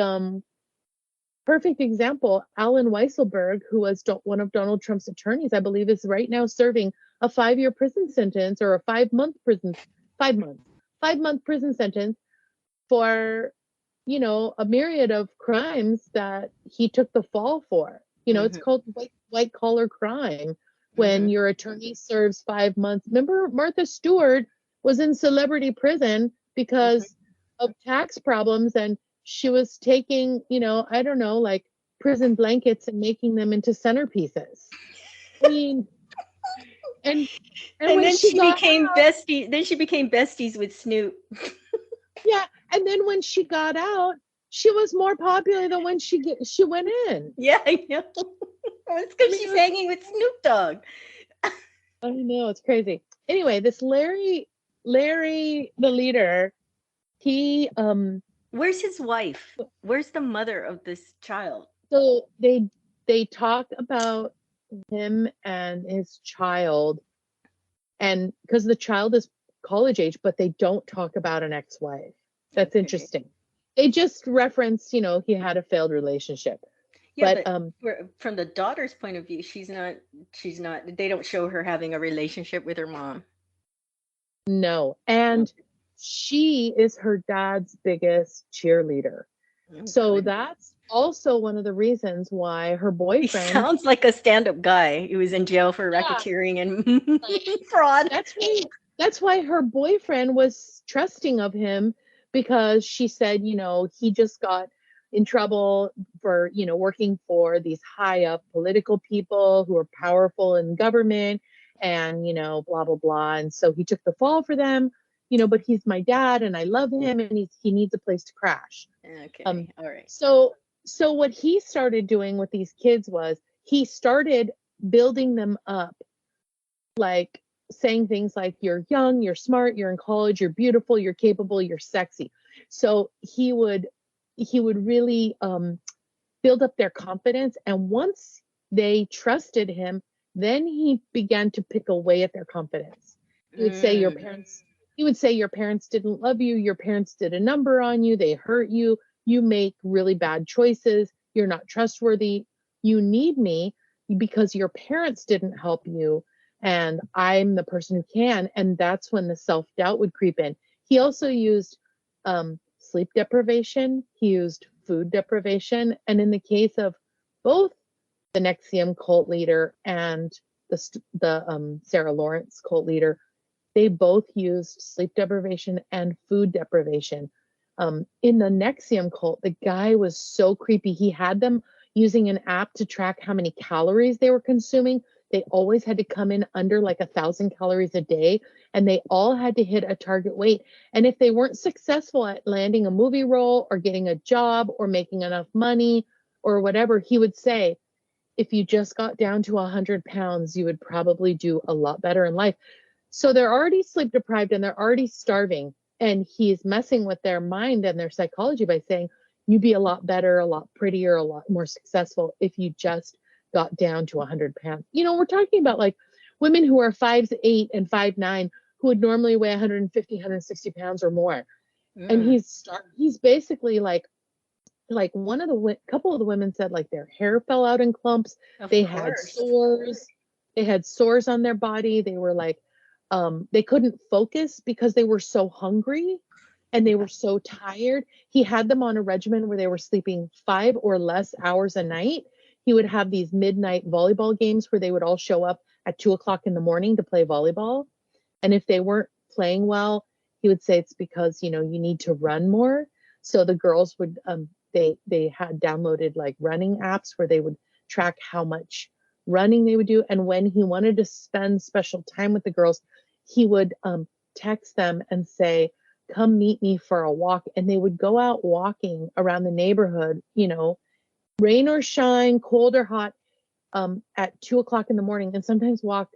perfect example, Alan Weisselberg, who was one of Donald Trump's attorneys, I believe is right now serving a 5-year prison sentence, or a 5-month prison, 5 months, 5-month prison sentence for, a myriad of crimes that he took the fall for. It's Hmm. called white collar crime when Hmm. your attorney serves 5 months. Remember, Martha Stewart was in celebrity prison Hmm. because of tax problems, and she was taking, I don't know, like prison blankets and making them into centerpieces. I mean, and And when then she she got became out, bestie. Then she became besties with Snoop. yeah, and then when she got out, she was more popular than when she went in. Yeah, I know. It's I because mean, she's hanging with Snoop Dogg. I know it's crazy. Anyway, this Larry the leader, he Where's his wife? Where's the mother of this child? so they talk about him and his child, and because the child is college age, but they don't talk about an ex-wife. That's Okay. interesting. They just reference, he had a failed relationship. Yeah, But but from the daughter's point of view, she's not, they don't show her having a relationship with her mom. no. Oh, And she is her dad's biggest cheerleader. oh, So good. that's also one of the reasons why her He boyfriend, sounds like a stand-up guy who was in jail for yeah, racketeering and right. fraud. That's why her boyfriend was trusting of him, because she said, he just got in trouble for, working for these high up political people who are powerful in government, and, blah blah blah. And so he took the fall for them, but he's my dad and I love him, and he needs a place to crash. Um, Okay, all right. so what he started doing with these kids was he started building them up, like saying things like, you're young, you're smart, you're in college, you're beautiful, you're capable, you're sexy. So he would really build up their confidence, and once they trusted him, then he began to pick away at their confidence. He would say your Mm. parents he would say your parents didn't love you, your parents did a number on you, they hurt you, you make really bad choices, you're not trustworthy, you need me because your parents didn't help you, and I'm the person who can. And that's when the self-doubt would creep in. He also used sleep deprivation, he used food deprivation, and in the case of both the Nexium cult leader and the Sarah Lawrence cult leader, they both used sleep deprivation and food deprivation. In the Nexium cult, the guy was so creepy. He had them using an app to track how many calories they were consuming. They always had to come in under like 1,000 calories a day, and they all had to hit a target weight. And if they weren't successful at landing a movie role or getting a job or making enough money or whatever, he would say, if you just got down to 100 pounds, you would probably do a lot better in life. So they're already sleep deprived and they're already starving. And he's messing with their mind and their psychology by saying, you'd be a lot better, a lot prettier, a lot more successful if you just got down to 100 pounds. You know, we're talking about like women who are 5'8" and 5'9" who would normally weigh 150, 160 pounds or more. And he's basically like one of the couple of the women said like their hair fell out in clumps. Of They had course. sores. They had sores on their body. They were like, they couldn't focus because they were so hungry and they were so tired. He had them on a regimen where they were sleeping 5 or less hours a night. He would have these midnight volleyball games where they would all show up at 2 o'clock in the morning to play volleyball. And if they weren't playing well, he would say it's because, you know, you need to run more. So the girls would, they had downloaded like running apps where they would track how much running they would do. And when he wanted to spend special time with the girls, he would text them and say, come meet me for a walk. And they would go out walking around the neighborhood, you know, rain or shine, cold or hot, at 2 o'clock in the morning, and sometimes walk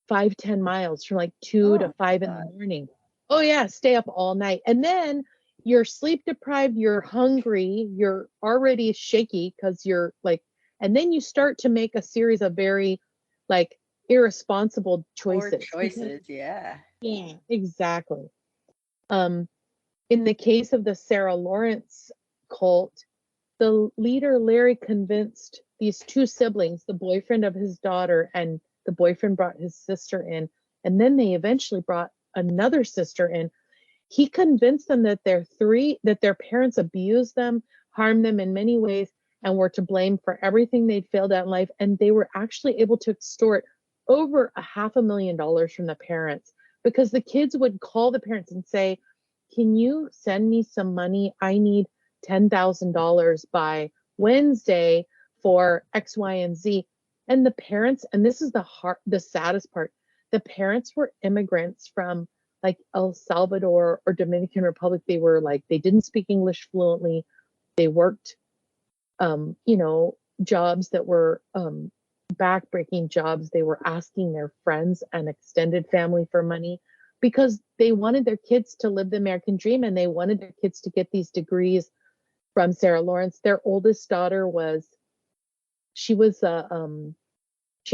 5-10 miles from like 2 to 5 in the morning. Oh yeah, stay up all night. And then you're sleep deprived, you're hungry, you're already shaky because you're like, and then you start to make a series of very like irresponsible choices. Poor choices, yeah. Yeah, exactly. In the case of the Sarah Lawrence cult, the leader Larry convinced these two siblings, the boyfriend of his daughter and the boyfriend brought his sister in, and then they eventually brought another sister in. He convinced them that their parents abused them, harmed them in many ways, and were to blame for everything they'd failed at in life. And they were actually able to extort over $500,000 from the parents because the kids would call the parents and say, can you send me some money? I need $10,000 by Wednesday for X, Y, and Z. And the parents, and this is the saddest part, the parents were immigrants from like El Salvador or Dominican Republic. They were like, they didn't speak English fluently. They worked, you know, jobs that were backbreaking jobs. They were asking their friends and extended family for money because they wanted their kids to live the American dream and they wanted their kids to get these degrees from Sarah Lawrence. Their oldest daughter she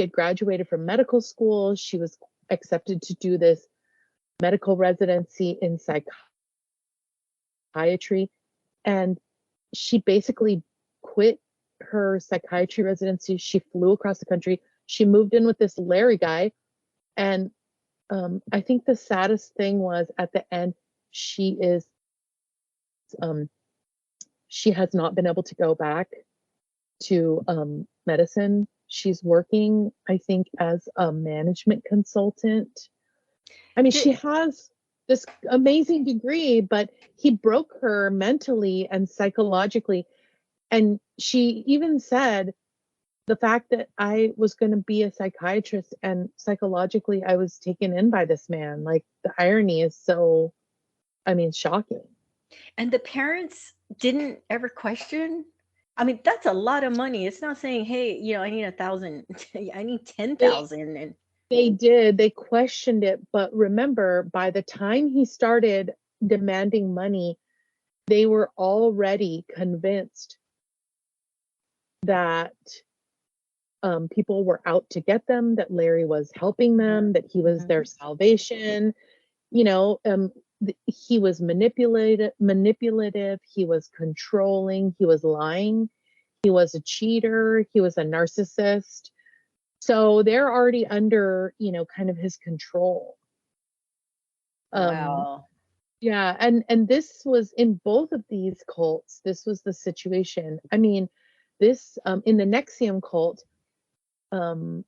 had graduated from medical school. She was accepted to do this medical residency in psychiatry. And she basically quit her psychiatry residency. She flew across the country. She moved in with this Larry guy. And I think the saddest thing was at the end, she has not been able to go back to medicine. She's working, I think, as a management consultant. I mean, she has this amazing degree, but he broke her mentally and psychologically. And she even said the fact that I was going to be a psychiatrist and psychologically I was taken in by this man. Like the irony is so, I mean, shocking. And the parents didn't ever question? I mean, that's a lot of money. It's not saying, hey, you know, I need 1,000, I need 10,000. And They did. They questioned it. But remember, by the time he started demanding money, they were already convinced that people were out to get them, that Larry was helping them, that he was their salvation. You know, he was manipulative, he was controlling, he was lying, he was a cheater, he was a narcissist. So they're already under, you know, kind of his control. wow. Yeah, and this was in both of these cults, this was the situation. I mean, this in the Nexium cult,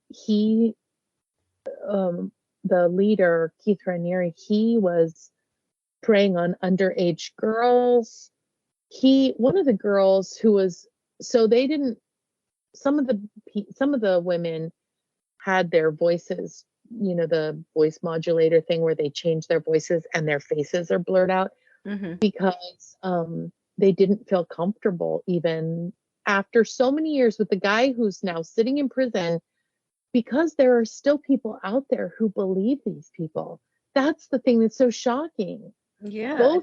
he the leader, Keith Raniere, he was preying on underage girls. One of the girls who was, so they didn't, some of the women had their voices, the voice modulator thing where they change their voices and their faces are blurred out because they didn't feel comfortable even after so many years with the guy who's now sitting in prison, because there are still people out there who believe these people. That's the thing that's so shocking. Yeah.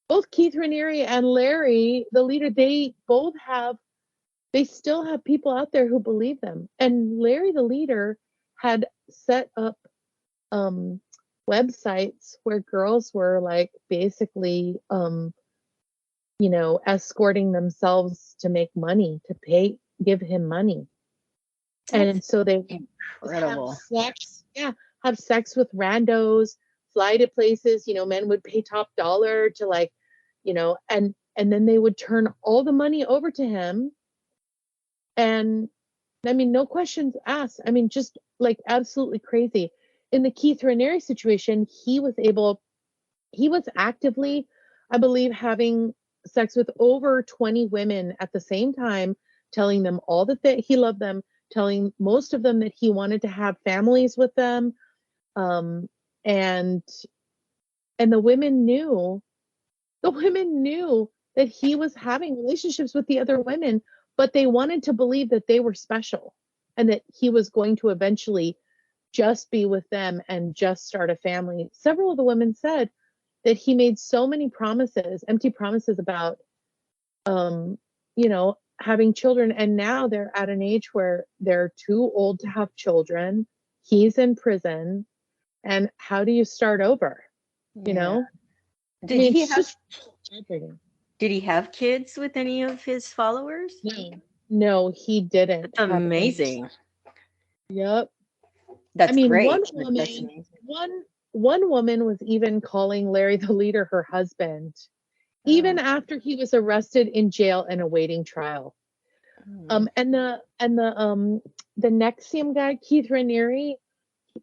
Both Keith Raniere and Larry, the leader, they still have people out there who believe them. And Larry, the leader, had set up websites where girls were like basically escorting themselves to make money, to give him money. And so they incredible. Have sex with randos, fly to places, men would pay top dollar to and then they would turn all the money over to him. And I mean, no questions asked. I mean, just like absolutely crazy. In the Keith Raniere situation, he was actively, I believe, having sex with over 20 women at the same time, telling them all that he loved them, telling most of them that he wanted to have families with them. And the women knew that he was having relationships with the other women, but they wanted to believe that they were special and that he was going to eventually just be with them and just start a family. Several of the women said that he made so many promises, empty promises about, having children. And now they're at an age where they're too old to have children. He's in prison. And how do you start over? Did he have kids with any of his followers? No, he didn't. That's amazing. Yep. That's great. One woman was even calling Larry the leader her husband, even after he was arrested, in jail, and awaiting trial. And the NXIVM guy, Keith Raniere,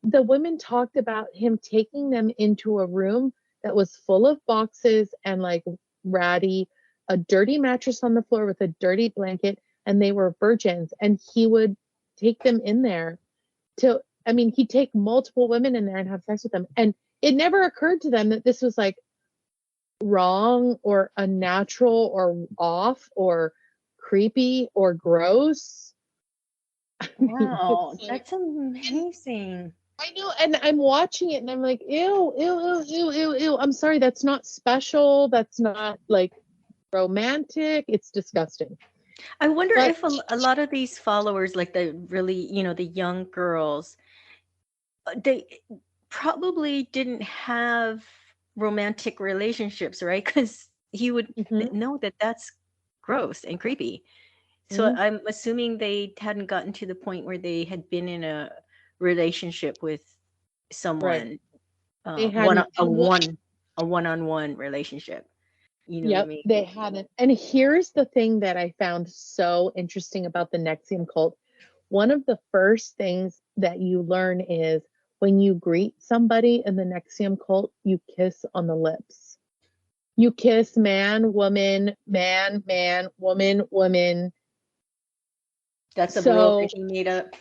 the women talked about him taking them into a room that was full of boxes and like ratty, a dirty mattress on the floor with a dirty blanket, and they were virgins. And he would take them in there he'd take multiple women in there and have sex with them. And it never occurred to them that this was like wrong or unnatural or off or creepy or gross. Wow, that's amazing. I know, and I'm watching it and I'm like, ew, ew, ew, ew, ew, ew. I'm sorry, that's not special. That's not like romantic. It's disgusting. I wonder if a lot of these followers, like the really, the young girls, they probably didn't have romantic relationships, right? Because he would know that that's gross and creepy. So I'm assuming they hadn't gotten to the point where they had been in a relationship with someone, they had a one-on-one relationship. What I mean? They hadn't. And here's the thing that I found so interesting about the NXIVM cult. One of the first things that you learn is when you greet somebody in the NXIVM cult, you kiss on the lips. You kiss man, woman, man, man, woman, woman. That's a rule that he made up.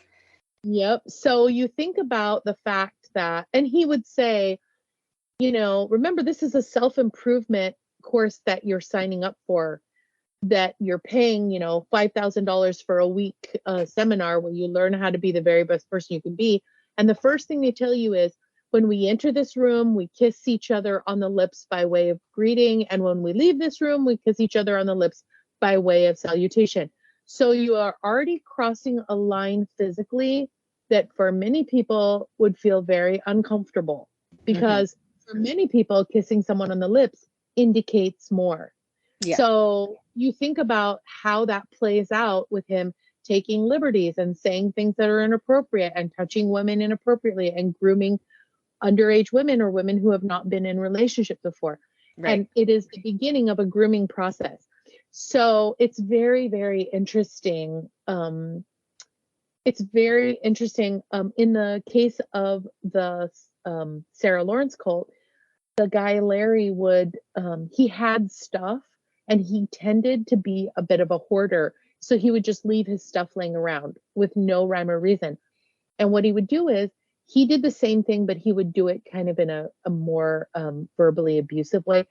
Yep. So you think about the fact that, and he would say, remember, this is a self-improvement course that you're signing up for, that you're paying, $5,000 for a week seminar where you learn how to be the very best person you can be. And the first thing they tell you is, when we enter this room, we kiss each other on the lips by way of greeting. And when we leave this room, we kiss each other on the lips by way of salutation. So you are already crossing a line physically that for many people would feel very uncomfortable, because for many people, kissing someone on the lips indicates more. Yeah. So you think about how that plays out with him taking liberties and saying things that are inappropriate and touching women inappropriately and grooming underage women or women who have not been in relationships before. Right. And it is the beginning of a grooming process. So it's very, very interesting It's very interesting. In the case of the Sarah Lawrence cult, the guy Larry would he had stuff, and he tended to be a bit of a hoarder. So he would just leave his stuff laying around with no rhyme or reason. And what he would do is he did the same thing, but he would do it kind of in a more verbally abusive way.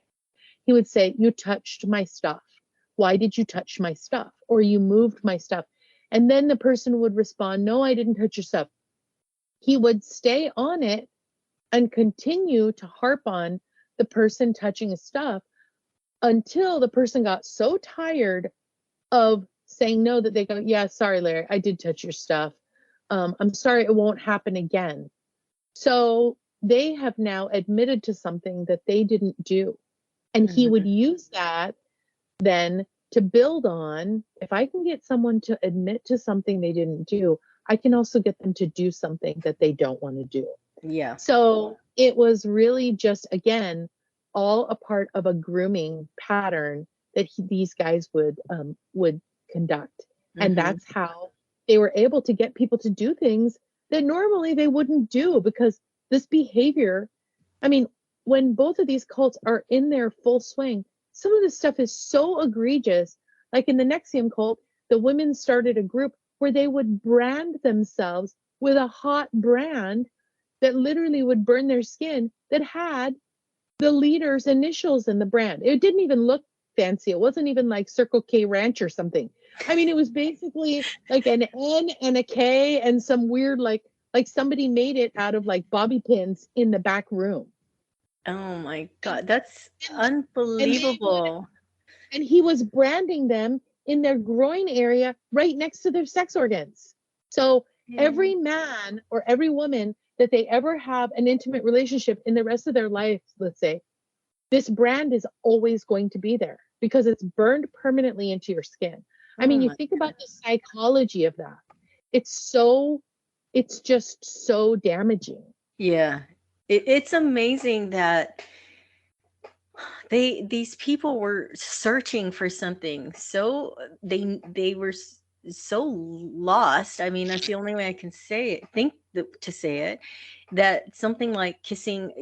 He would say, "You touched my stuff. Why did you touch my stuff?" Or "You moved my stuff." And then the person would respond, "No, I didn't touch your stuff." He would stay on it and continue to harp on the person touching his stuff until the person got so tired of saying no that they go, "Yeah, sorry, Larry, I did touch your stuff. I'm sorry, it won't happen again." So they have now admitted to something that they didn't do. And he would Mhm. use that then to build on. If I can get someone to admit to something they didn't do, I can also get them to do something that they don't want to do. Yeah. So it was really just, again, all a part of a grooming pattern that these guys would conduct. And Mhm. that's how they were able to get people to do things that normally they wouldn't do, because this behavior, I mean, when both of these cults are in their full swing, some of this stuff is so egregious. Like in the Nexium cult, the women started a group where they would brand themselves with a hot brand that literally would burn their skin, that had the leader's initials in the brand. It didn't even look fancy. It wasn't even like Circle K Ranch or something. I mean, it was basically like an N and a K and some weird, like somebody made it out of like bobby pins in the back room. Oh my And God, that's and they would unbelievable. and he was branding them in their groin area right next to their sex organs. So Yeah. every man or every woman that they ever have an intimate relationship in the rest of their life, let's say, this brand is always going to be there because it's burned permanently into your skin. I Oh mean, you my think about God. the psychology of that. It's just so damaging. Yeah. It's amazing that these people were searching for something, so they were so lost. I mean, that's the only way I can say it, to say it, that something like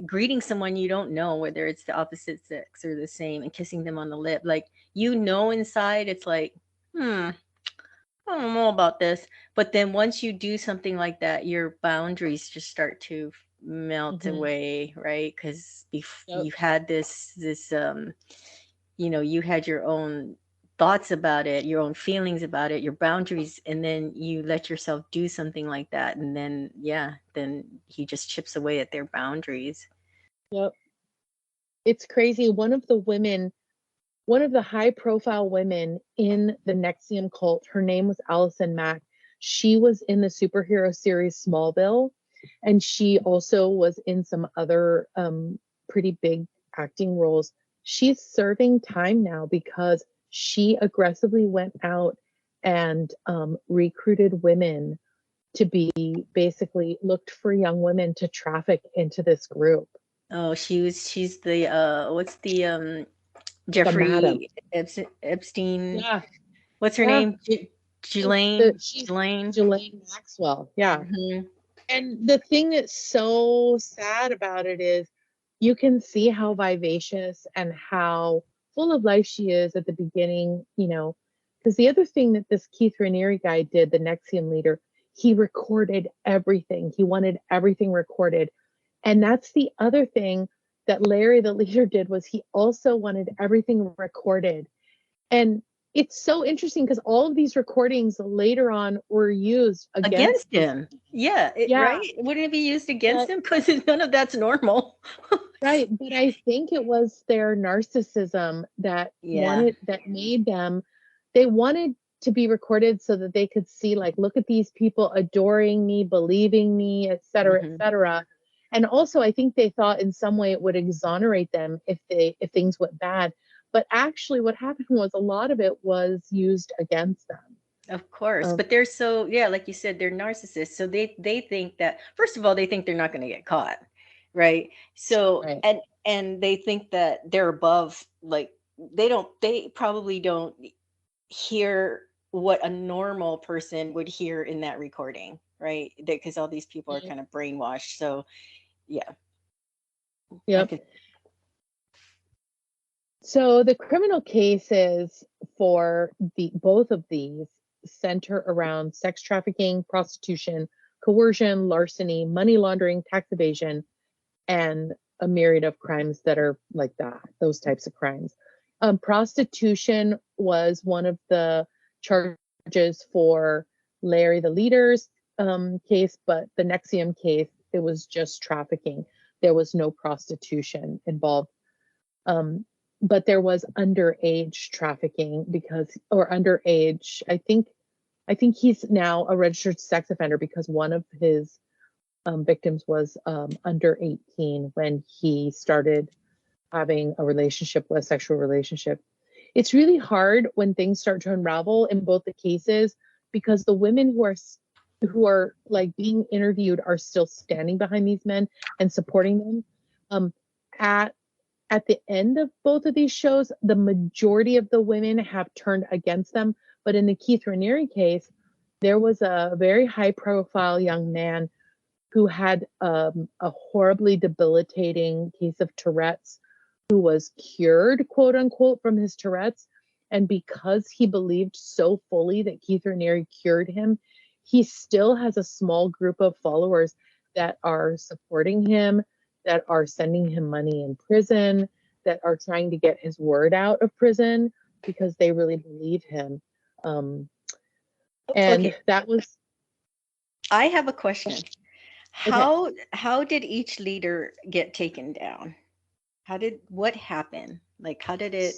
greeting someone you don't know, whether it's the opposite sex or the same, and kissing them on the lip, like, inside it's like, hmm, I don't know about this. But then once you do something like that, your boundaries just start to melt Mhm. away, right? Because Yep. you've had you had your own thoughts about it, your own feelings about it, your boundaries, and then you let yourself do something like that, and then yeah, then he just chips away at their boundaries. Yep. It's crazy. One of the high profile women in the Nexium cult, her name was Allison Mack. She was in the superhero series Smallville, and she also was in some other pretty big acting roles. She's serving time now because she aggressively went out and recruited women to be, basically looked for young women to traffic into this group. Oh, she's the what's the The madam. Jeffrey Epstein, Yeah, what's her yeah. name? She's Ghislaine. Ghislaine Maxwell. Yeah. Hmm. And the thing that's so sad about it is you can see how vivacious and how full of life she is at the beginning, because the other thing that this Keith Raniere guy did, the Nexium leader, he recorded everything. He wanted everything recorded. And that's the other thing that Larry, the leader, did, was he also wanted everything recorded. And it's so interesting because all of these recordings later on were used against Against these. him. Yeah, right? Yeah, Wouldn't it be used against but him? Because none of that's normal. right, but I think it was their narcissism that Yeah. wanted that made them, they wanted to be recorded so that they could see, like, look at these people adoring me, believing me, et cetera, et Hmm. cetera. And also I think they thought in some way it would exonerate them if things went bad. But actually what happened was a lot of it was used against them. Of course. Um, But they're so, yeah, like you said, they're narcissists. So they think that, first of all, they think they're not going to get caught, right? So right. and they think that they're above, like, they probably don't hear what a normal person would hear in that recording, right? Because all these people are kind of brainwashed. So yeah, I Yep. could. So the criminal cases for both of these center around sex trafficking, prostitution, coercion, larceny, money laundering, tax evasion, and a myriad of crimes that are like that, those types of crimes. Prostitution was one of the charges for Larry the Leader's case, but the Nexium case, it was just trafficking. There was no prostitution involved. But there was underage trafficking or underage. I think he's now a registered sex offender because one of his victims was under 18 when he started having a sexual relationship. It's really hard when things start to unravel in both the cases because the women who are like being interviewed are still standing behind these men and supporting them. Um, at at the end of both of these shows, the majority of the women have turned against them. But in the Keith Raniere case, there was a very high profile young man who had a horribly debilitating case of Tourette's, who was cured, quote unquote, from his Tourette's. And because he believed so fully that Keith Raniere cured him, he still has a small group of followers that are supporting him, that are sending him money in prison, that are trying to get his word out of prison because they really believe him. Um, and Okay, that was I have a question. okay. How did each leader get taken down? What happened? Like, how did it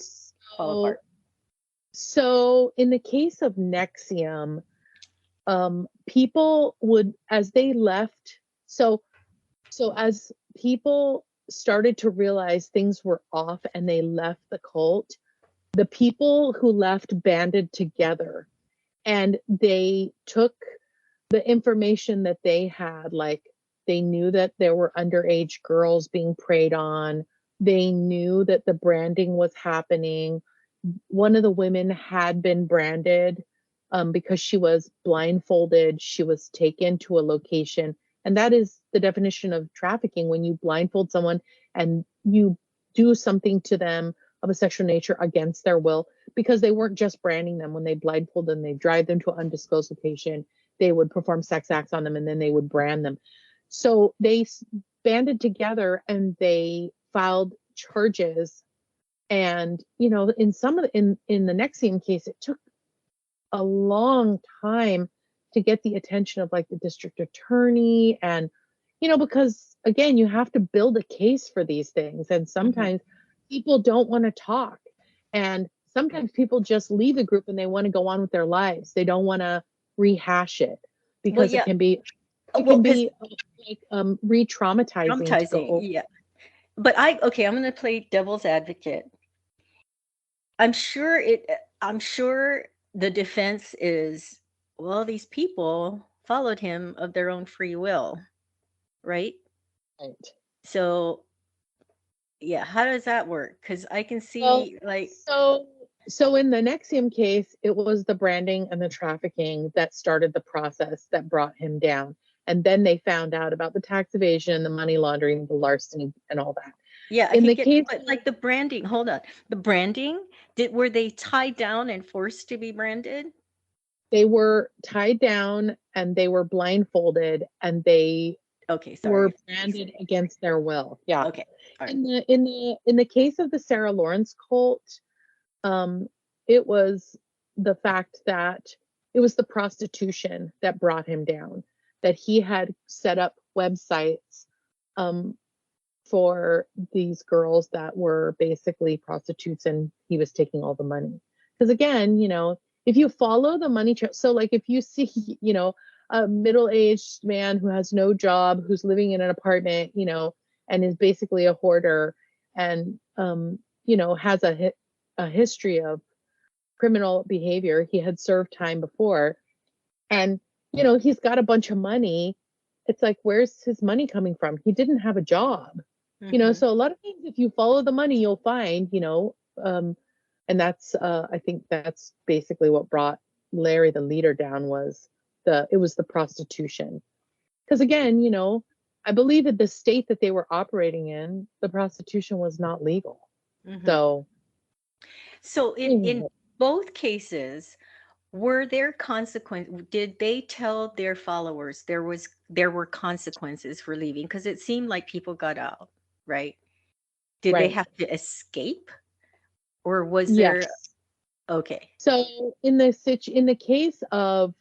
fall So, apart? so in the case of Nexium, people would, as they left, so as people started to realize things were off and they left the cult, the people who left banded together and they took the information that they had, like they knew that there were underage girls being preyed on. They knew that the branding was happening. One of the women had been branded because she was blindfolded. She was taken to a location. And that is the definition of trafficking, when you blindfold someone and you do something to them of a sexual nature against their will, because they weren't just branding them. When they blindfold them, they drive them to an undisclosed location. They would perform sex acts on them and then they would brand them. So they banded together and they filed charges. And in some of in the Nexium case, it took a long time to get the attention of like the district attorney. And because again, you have to build a case for these things, and Hmm. sometimes people don't want to talk, and sometimes people just leave the group and they want to go on with their lives. They don't want to rehash it Well, because it yeah. can be it Well, can because be like re-traumatizing to go traumatizing. over. Yeah. But okay, I'm going to play devil's advocate. I'm sure it. I'm sure the defense is, well, these people followed him of their own free will, right? Right. So yeah, how does that work? Because I can Well, see like, so in the Nexium case, it was the branding and the trafficking that started the process that brought him down. And then they found out about the tax evasion, the money laundering, the larceny, and all that. yeah, I In can the get, case but of, like the branding. Hold on, the branding. Were they tied down and forced to be branded? they were tied down and they were blindfolded and they Okay, sorry. were branded against their will. Yeah. Okay, all right. In the case of the Sarah Lawrence cult, um, it was the fact that it was the prostitution that brought him down, that he had set up websites um, for these girls that were basically prostitutes, and he was taking all the money. Because again, if you follow the money trail, so like if you see, a middle-aged man who has no job, who's living in an apartment, and is basically a hoarder, and has a history of criminal behavior. He had served time before, and he's got a bunch of money. It's like, where's his money coming from? He didn't have a job. Hmm. So a lot of things, if you follow the money, you'll find, and that's I think that's basically what brought Larry the leader down was the prostitution. Because again, I believe in the state that they were operating in, the prostitution was not legal. Mhm. So So in anyway, both cases, were there consequences? Did they tell their followers there were consequences for leaving? Because it seemed like people got out, right? Did they right. have to escape, or was there? Yes. Okay. So in the case of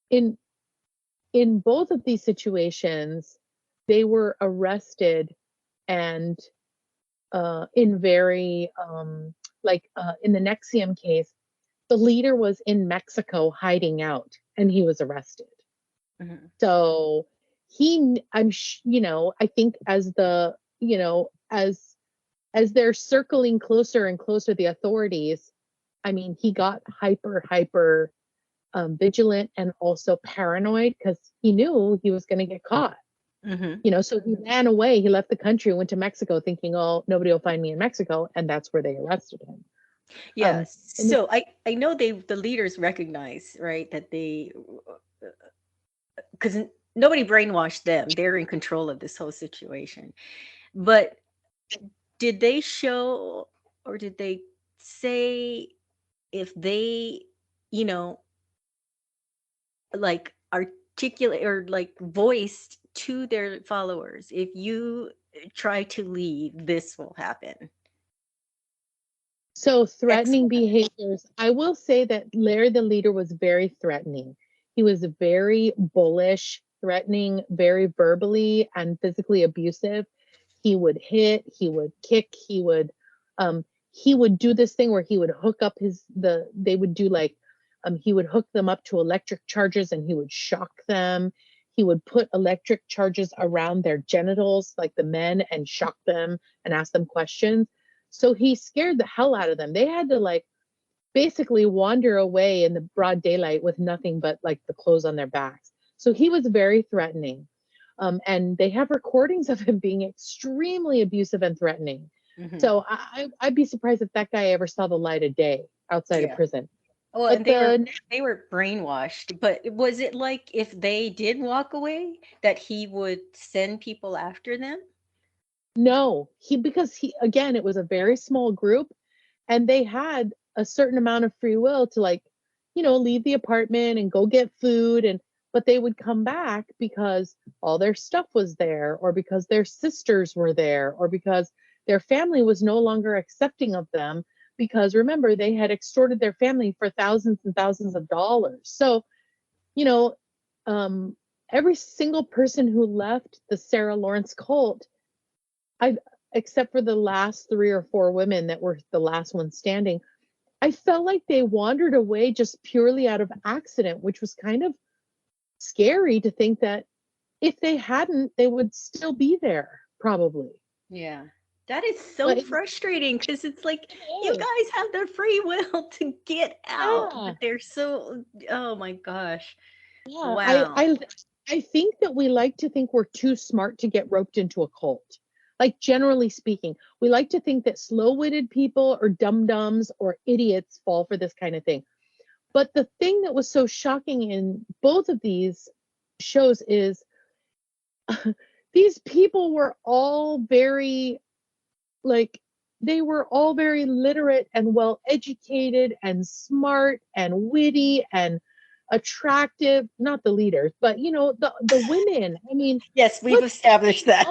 in both of these situations, they were arrested and in very in the Nexium case, the leader was in Mexico hiding out and he was arrested. Mhm. So I think as as they're circling closer and closer, the authorities, I mean, he got hyper vigilant and also paranoid because he knew he was going to get caught. Mhm. So he ran away. He left the country, went to Mexico, thinking, "Oh, nobody will find me in Mexico," and that's where they arrested him. Yeah. And So I know the leaders recognize, right, that they, because nobody brainwashed them. They're in control of this whole situation. But did they show, or did they say if they, you know, like articulate or like voiced to their followers, if you try to leave, this will happen? so X. threatening behaviors, I will say that Larry the leader was very threatening. He was very bullish, threatening, very verbally and physically abusive. He would hit, he would kick, he would do this thing where he would hook up they would do like he would hook them up to electric charges and he would shock them. He would put electric charges around their genitals, like the men, and shock them and ask them questions. So he scared the hell out of them. They had to like basically wander away in the broad daylight with nothing but like the clothes on their backs. So he was very threatening. And they have recordings of him being extremely abusive and threatening. Mhm. So I'd be surprised if that guy ever saw the light of day outside of Yeah. prison. Well, But and they were brainwashed, but was it like if they did walk away that he would send people after them? no, because again, it was a very small group and they had a certain amount of free will to like leave the apartment and go get food, but they would come back because all their stuff was there or because their sisters were there or because their family was no longer accepting of them, because remember, they had extorted their family for thousands and thousands of dollars. So you know um every single person who left the Sarah Lawrence cult, I except for the last 3 or 4 women that were the last ones standing, I felt like they wandered away just purely out of accident, which was kind of scary to think that if they hadn't, they would still be there, probably. Yeah. That is so But frustrating because it's like you it is. guys have the free will to get out, Yeah. but they're so, oh my gosh. Yeah. Wow. I think that we like to think we're too smart to get roped into a cult. Like generally speaking, we like to think that slow-witted people or dum-dums or idiots fall for this kind of thing. But the thing that was so shocking in both of these shows is these people were all very like they were all very literate and well educated and smart and witty and attractive, not the leaders, but the women. I mean, Yes, we've let's established that.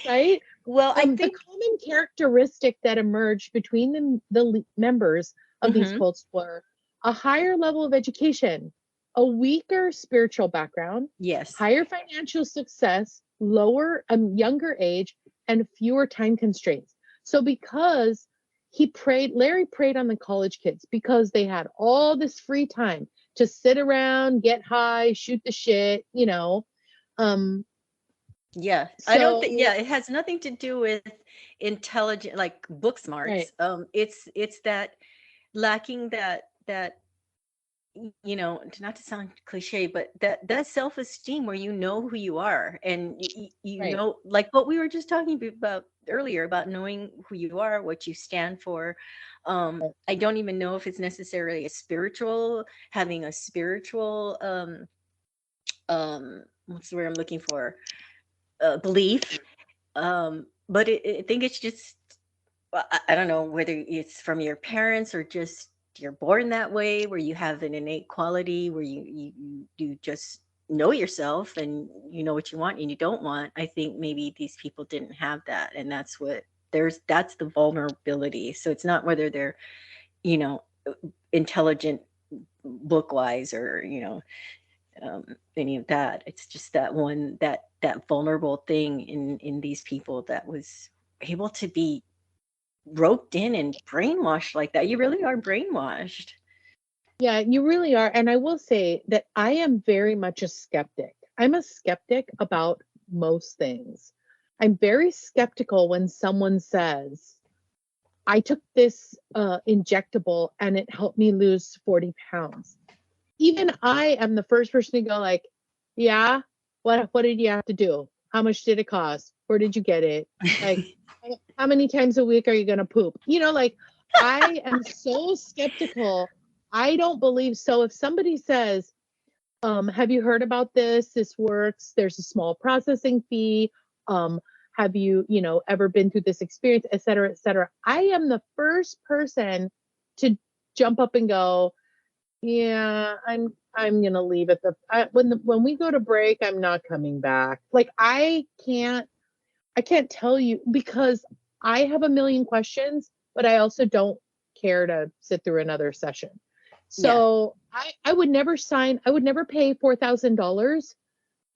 right. Well, I The think, common characteristic that emerged between the members of these mhm, cults were a higher level of education, a weaker spiritual background, yes. higher financial success, lower younger age, and fewer time constraints. So because Larry preyed on the college kids because they had all this free time to sit around, get high, shoot the shit, Um, Yeah. I don't think, so yeah, it has nothing to do with intelligent, like book right. smarts. It's that lacking that not to sound cliche, but that self-esteem where you know who you are, and Right. like what we were just talking about earlier, about knowing who you are, what you stand for. Right. I don't even know if it's necessarily having a spiritual, what's the word I'm looking for, belief. But I think it's just, well, I don't know whether it's from your parents or just you're born that way, where you have an innate quality where you just know yourself and you know what you want and you don't want. I think maybe these people didn't have that, and that's the vulnerability. So it's not whether they're, you know, intelligent book wise, or any of that. It's just that vulnerable thing in these people that was able to be roped in and brainwashed like that. You really are brainwashed. Yeah, you really are. And I will say that I am very much a skeptic. I'm a skeptic about most things. I'm very skeptical when someone says, I took this injectable and it helped me lose 40 pounds. Even I am the first person to go like, yeah, what did you have to do? How much did it cost? Where did you get it? Like, how many times a week are you going to poop? Like, I am so skeptical. I don't believe so. If somebody says, have you heard about this? This works. There's a small processing fee. Um, have you, ever been through this experience, et cetera, et cetera. I am the first person to jump up and go, yeah, I'm gonna leave it. When we go to break, I'm not coming back. Like I can't tell you because I have a million questions, but I also don't care to sit through another session. Yeah. So I would never pay $4,000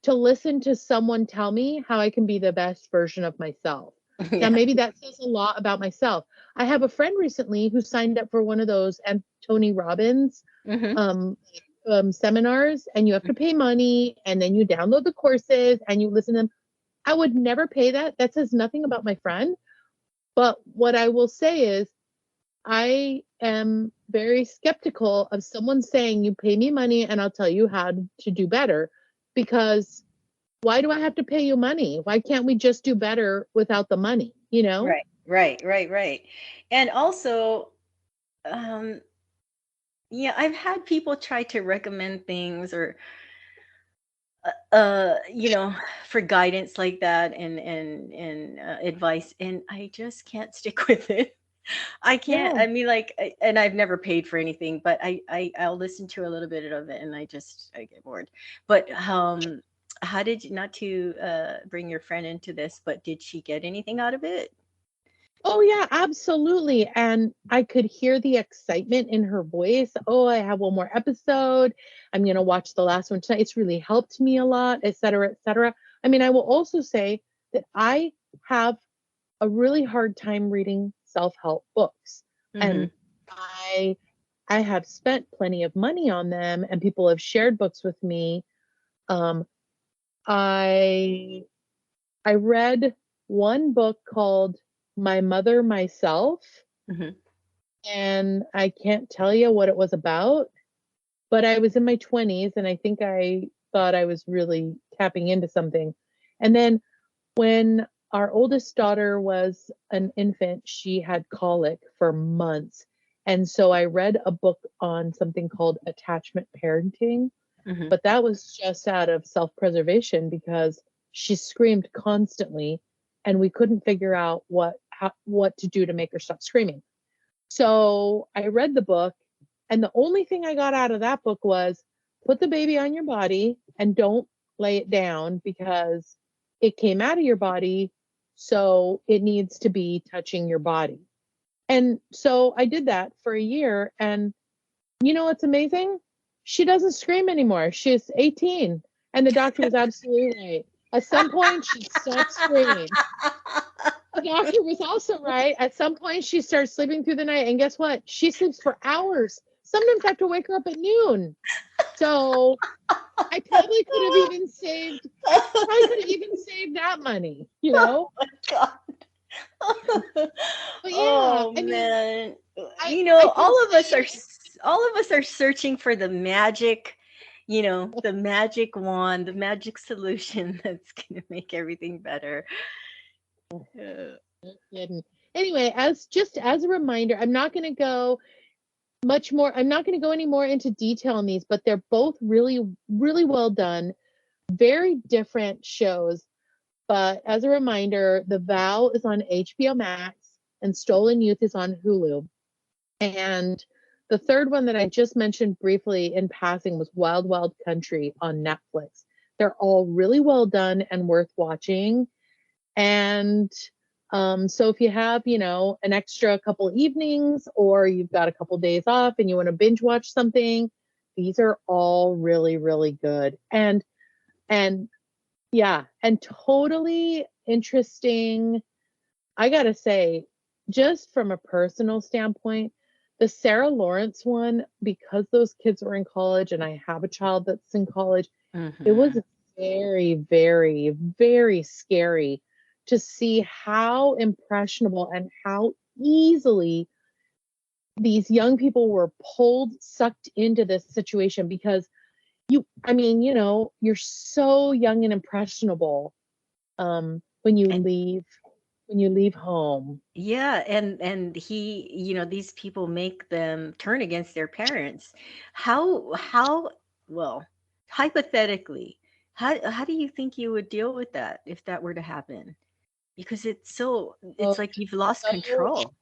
to listen to someone tell me how I can be the best version of myself. Now, Yeah. maybe that says a lot about myself. I have a friend recently who signed up for one of those and Tony Robbins Hmm. um, seminars, and you have to pay money, and then you download the courses and you listen to them. I would never pay that. That says nothing about my friend. But what I will say is, I am very skeptical of someone saying, you pay me money and I'll tell you how to do better. Because why do I have to pay you money? Why can't we just do better without the money? Right, right, right, right. And also, um, yeah, I've had people try to recommend things, or you know, for guidance like that, and advice, and I just can't stick with it. I can't. Yeah. I mean, like, and I've never paid for anything, but I'll listen to a little bit of it, and I get bored. But how did you, not to bring your friend into this, but did she get anything out of it? Oh, yeah, absolutely. And I could hear the excitement in her voice. Oh, I have one more episode. I'm going to watch the last one tonight. It's really helped me a lot, et cetera, et cetera. I mean, I will also say that I have a really hard time reading self-help books. Mm-hmm. And I I have spent plenty of money on them and people have shared books with me. Um, I I read one book called My Mother, Myself, Mm-hmm. and I can't tell you what it was about, but I was in my 20s and I think I thought I was really tapping into something. And then when our oldest daughter was an infant, she had colic for months. And so I read a book on something called attachment parenting, Mm-hmm. but that was just out of self-preservation because she screamed constantly and we couldn't figure out what to do to make her stop screaming. So I read the book, and the only thing I got out of that book was put the baby on your body and don't lay it down because it came out of your body, so it needs to be touching your body. And so I did that for a year, and you know what's amazing? She doesn't scream anymore. She's 18, and the doctor was absolutely right. At some point, she stopped screaming. The doctor was also right. At some point, she starts sleeping through the night, and guess what? She sleeps for hours. Sometimes I have to wake her up at noon. So I probably could have even saved. Probably could have even saved that money. My God. But yeah, Oh I mean, man. I You I know, can all of us are say. All of us are searching for the magic, the magic wand, the magic solution that's going to make everything better. Anyway, as a reminder, I'm not going to go any more into detail on these, but they're both really, really well done. Very different shows. But as a reminder, The Vow is on HBO Max and Stolen Youth is on Hulu. And the third one that I just mentioned briefly in passing was Wild Wild Country on Netflix. They're all really well done and worth watching. And so if you have, an extra couple evenings or you've got a couple days off and you want to binge watch something, these are all really, really good. And yeah, and totally interesting. I gotta say, just from a personal standpoint, the Sarah Lawrence one, because those kids were in college and I have a child that's in college, it was very, very, very scary to see how impressionable and how easily these young people were sucked into this situation because you're so young and impressionable when you leave home. Yeah, and these people make them turn against their parents. Well, hypothetically, how do you think you would deal with that if that were to happen? Because it's like you've lost control.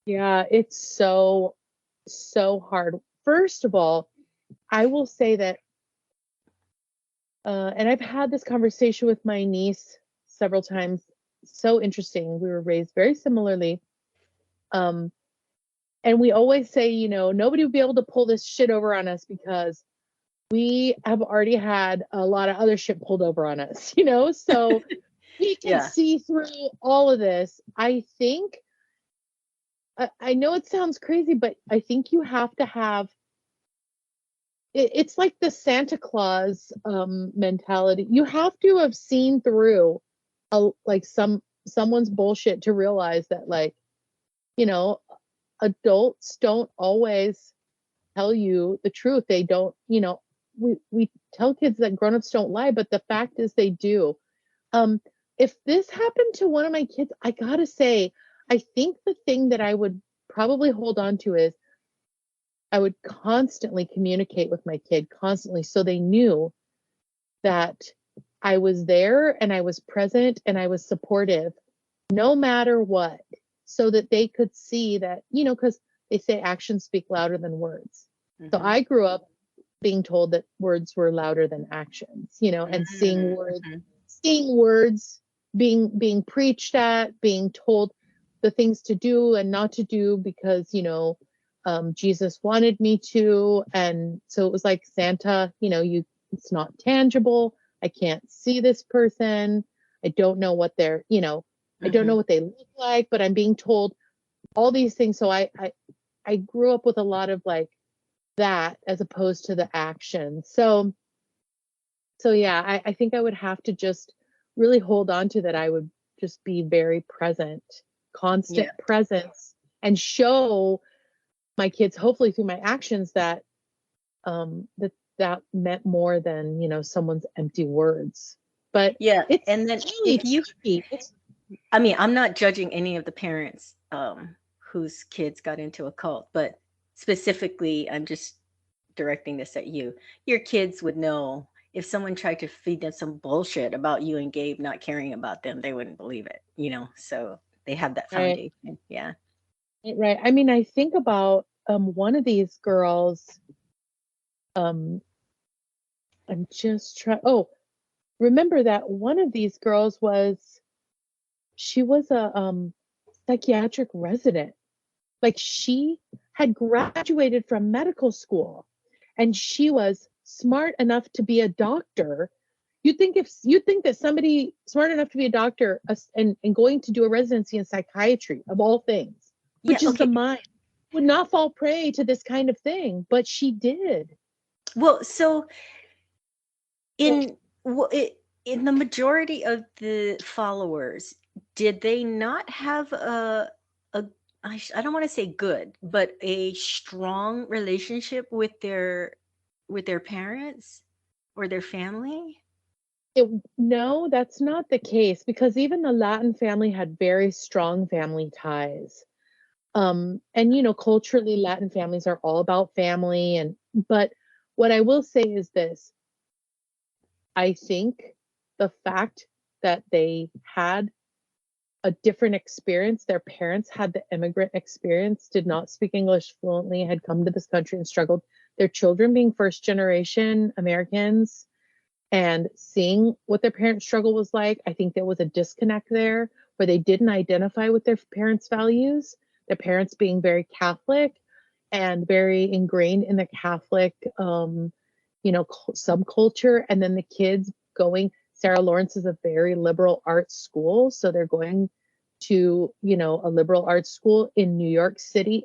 Yeah, it's so hard. First of all, I will say that and I've had this conversation with my niece several times. So interesting. We were raised very similarly. And we always say, nobody would be able to pull this shit over on us because we have already had a lot of other shit pulled over on us, so we can see through all of this. I think, I know it sounds crazy, but I think you have to have, it's like the Santa Claus mentality. You have to have seen through someone's bullshit to realize that, like, adults don't always tell you the truth. They don't, we tell kids that grown-ups don't lie, but the fact is they do. If this happened to one of my kids, I gotta say, I think the thing that I would probably hold on to is I would constantly communicate with my kid, constantly, so they knew that I was there and I was present and I was supportive no matter what, so that they could see that, because they say actions speak louder than words. So I grew up being told that words were louder than actions, and seeing words being preached at, being told the things to do and not to do because, Jesus wanted me to. And so it was like Santa, it's not tangible. I can't see this person. I don't know what they're, I don't know what they look like, but I'm being told all these things. So I grew up with a lot of like that as opposed to the action. So yeah, I think I would have to just really hold on to that. I would just be very present, constant presence, and show my kids, hopefully through my actions, that that meant more than, someone's empty words. But it's and then really if you tricky. I'm not judging any of the parents whose kids got into a cult, but specifically I'm just directing this at you. Your kids would know if someone tried to feed them some bullshit about you and Gabe not caring about them, they wouldn't believe it, so they have that foundation. Right. Yeah. Right. I mean, I think about one of these girls. I'm just trying. Oh, remember that one of these girls she was a psychiatric resident. Like, she had graduated from medical school and she was smart enough to be a doctor. You think that somebody smart enough to be a doctor and going to do a residency in psychiatry, of all things, which is the mind, would not fall prey to this kind of thing, but she did. Well, so in the majority of the followers, did they not have a I don't want to say good, but a strong relationship with their parents or their family? No, that's not the case because even the Latin family had very strong family ties. And culturally, Latin families are all about family. But what I will say is this: I think the fact that they had a different experience, their parents had the immigrant experience, did not speak English fluently, had come to this country and struggled. Their children being first generation Americans and seeing what their parents' struggle was like, I think there was a disconnect there where they didn't identify with their parents' values, their parents being very Catholic and very ingrained in the Catholic, subculture. And then the kids going, Sarah Lawrence is a very liberal arts school. So they're going to, a liberal arts school in New York City.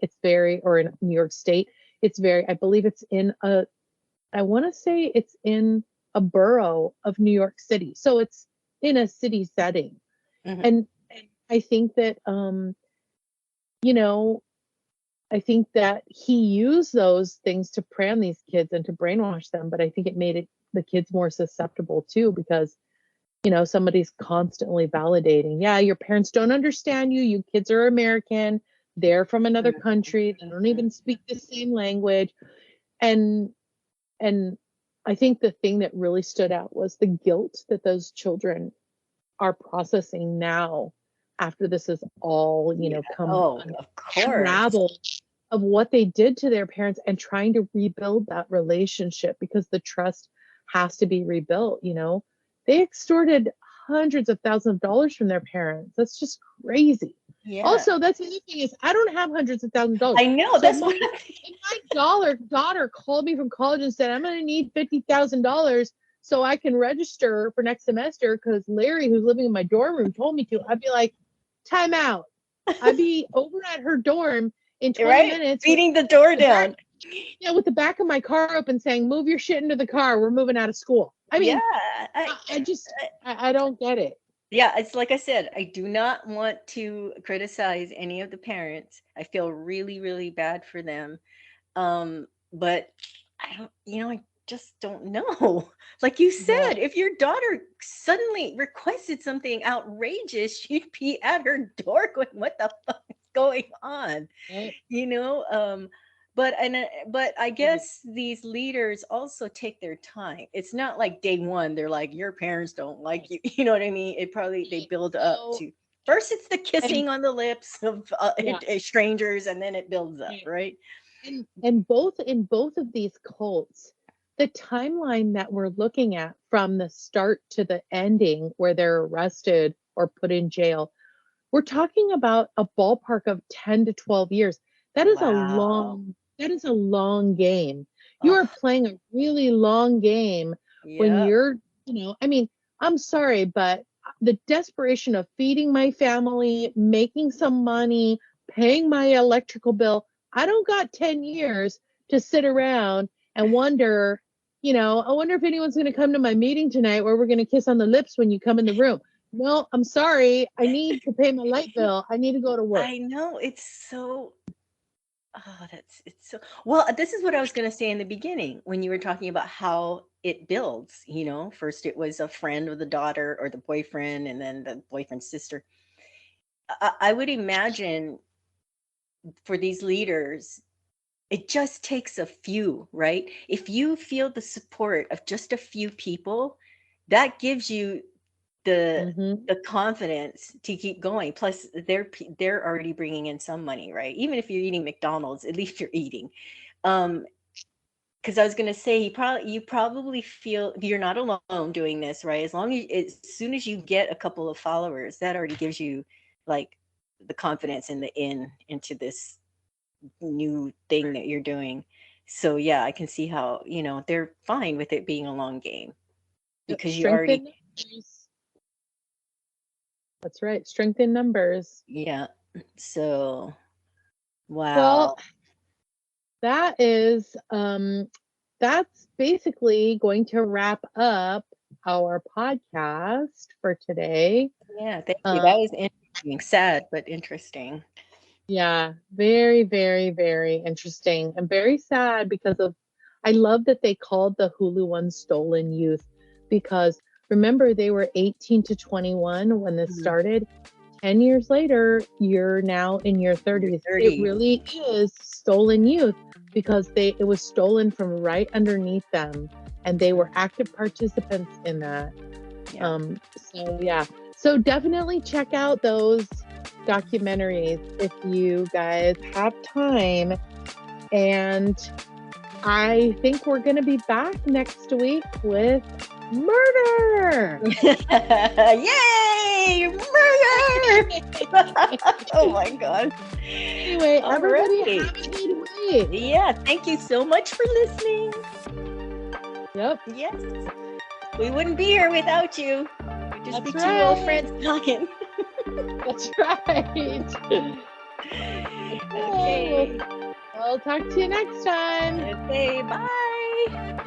Or in New York State. I believe it's I want to say it's in a borough of New York City. So it's in a city setting. Mm-hmm. And I think that, you know, I think that he used those things to prey on these kids and to brainwash them. But I think it made the kids more susceptible too, because, somebody's constantly validating, yeah, your parents don't understand you. You kids are American. They're from another country. They don't even speak the same language. And I think the thing that really stood out was the guilt that those children are processing now after this is all, come of course. travel of what they did to their parents and trying to rebuild that relationship because the trust has to be rebuilt. They extorted hundreds of thousands of dollars from their parents. That's just crazy. Yeah. Also, that's the other thing is I don't have hundreds of thousands of dollars. I know. So that's what my daughter called me from college and said, I'm going to need $50,000 so I can register for next semester because Larry, who's living in my dorm room, told me to. I'd be like, time out. I'd be over at her dorm in 20 minutes. Beating the door down. With the back of my car open saying, move your shit into the car. We're moving out of school. I mean, I don't get it. Yeah, it's like I said, I do not want to criticize any of the parents. I feel really, really bad for them. But I don't, I just don't know. Like you said, if your daughter suddenly requested something outrageous, you'd be at her door going, what the fuck is going on? Right. But I guess these leaders also take their time. It's not like day one, they're like, your parents don't like you. You know what I mean? They build up to, first it's the kissing on the lips of strangers, and then it builds up, right? And in both of these cults, the timeline that we're looking at from the start to the ending where they're arrested or put in jail, we're talking about a ballpark of 10 to 12 years. That is a long game. You are playing a really long game when you're, I'm sorry, but the desperation of feeding my family, making some money, paying my electrical bill, I don't got 10 years to sit around and wonder, I wonder if anyone's going to come to my meeting tonight where we're going to kiss on the lips when you come in the room. No, I'm sorry. I need to pay my light bill. I need to go to work. I know. It's so it's so well. This is what I was going to say in the beginning when you were talking about how it builds. First it was a friend with the daughter or the boyfriend, and then the boyfriend's sister. I would imagine for these leaders, it just takes a few, right? If you feel the support of just a few people, that gives you the confidence to keep going. Plus they're already bringing in some money, right? Even if you're eating McDonald's, at least you're eating. Because I was going to say, you probably feel you're not alone doing this, right? As soon as you get a couple of followers, that already gives you like the confidence into this new thing that you're doing. So yeah, I can see how they're fine with it being a long game because you already. That's right. Strength in numbers. Yeah. So, wow. Well, that's basically going to wrap up our podcast for today. Yeah, thank you. That was interesting. Sad, but interesting. Yeah, very, very, very interesting and very sad because of, I love that they called the Hulu one Stolen Youth because remember they were 18 to 21 when this Mhm. started. 10 years later, you're now in your In your 30s. It 30s. really is stolen youth because it was stolen from right underneath them and they were active participants in that. Yeah. So yeah. So definitely check out those documentaries if you guys have time. And I think we're going to be back next week with murder. Yay! Murder! Oh my God. Anyway, All everybody right. have a good week. Yeah, thank you so much for listening. Yep. Yes. We wouldn't be here without you. We'd just be That's two old right. friends talking. That's right. Okay, Okay. we'll talk to you next time. Okay, bye.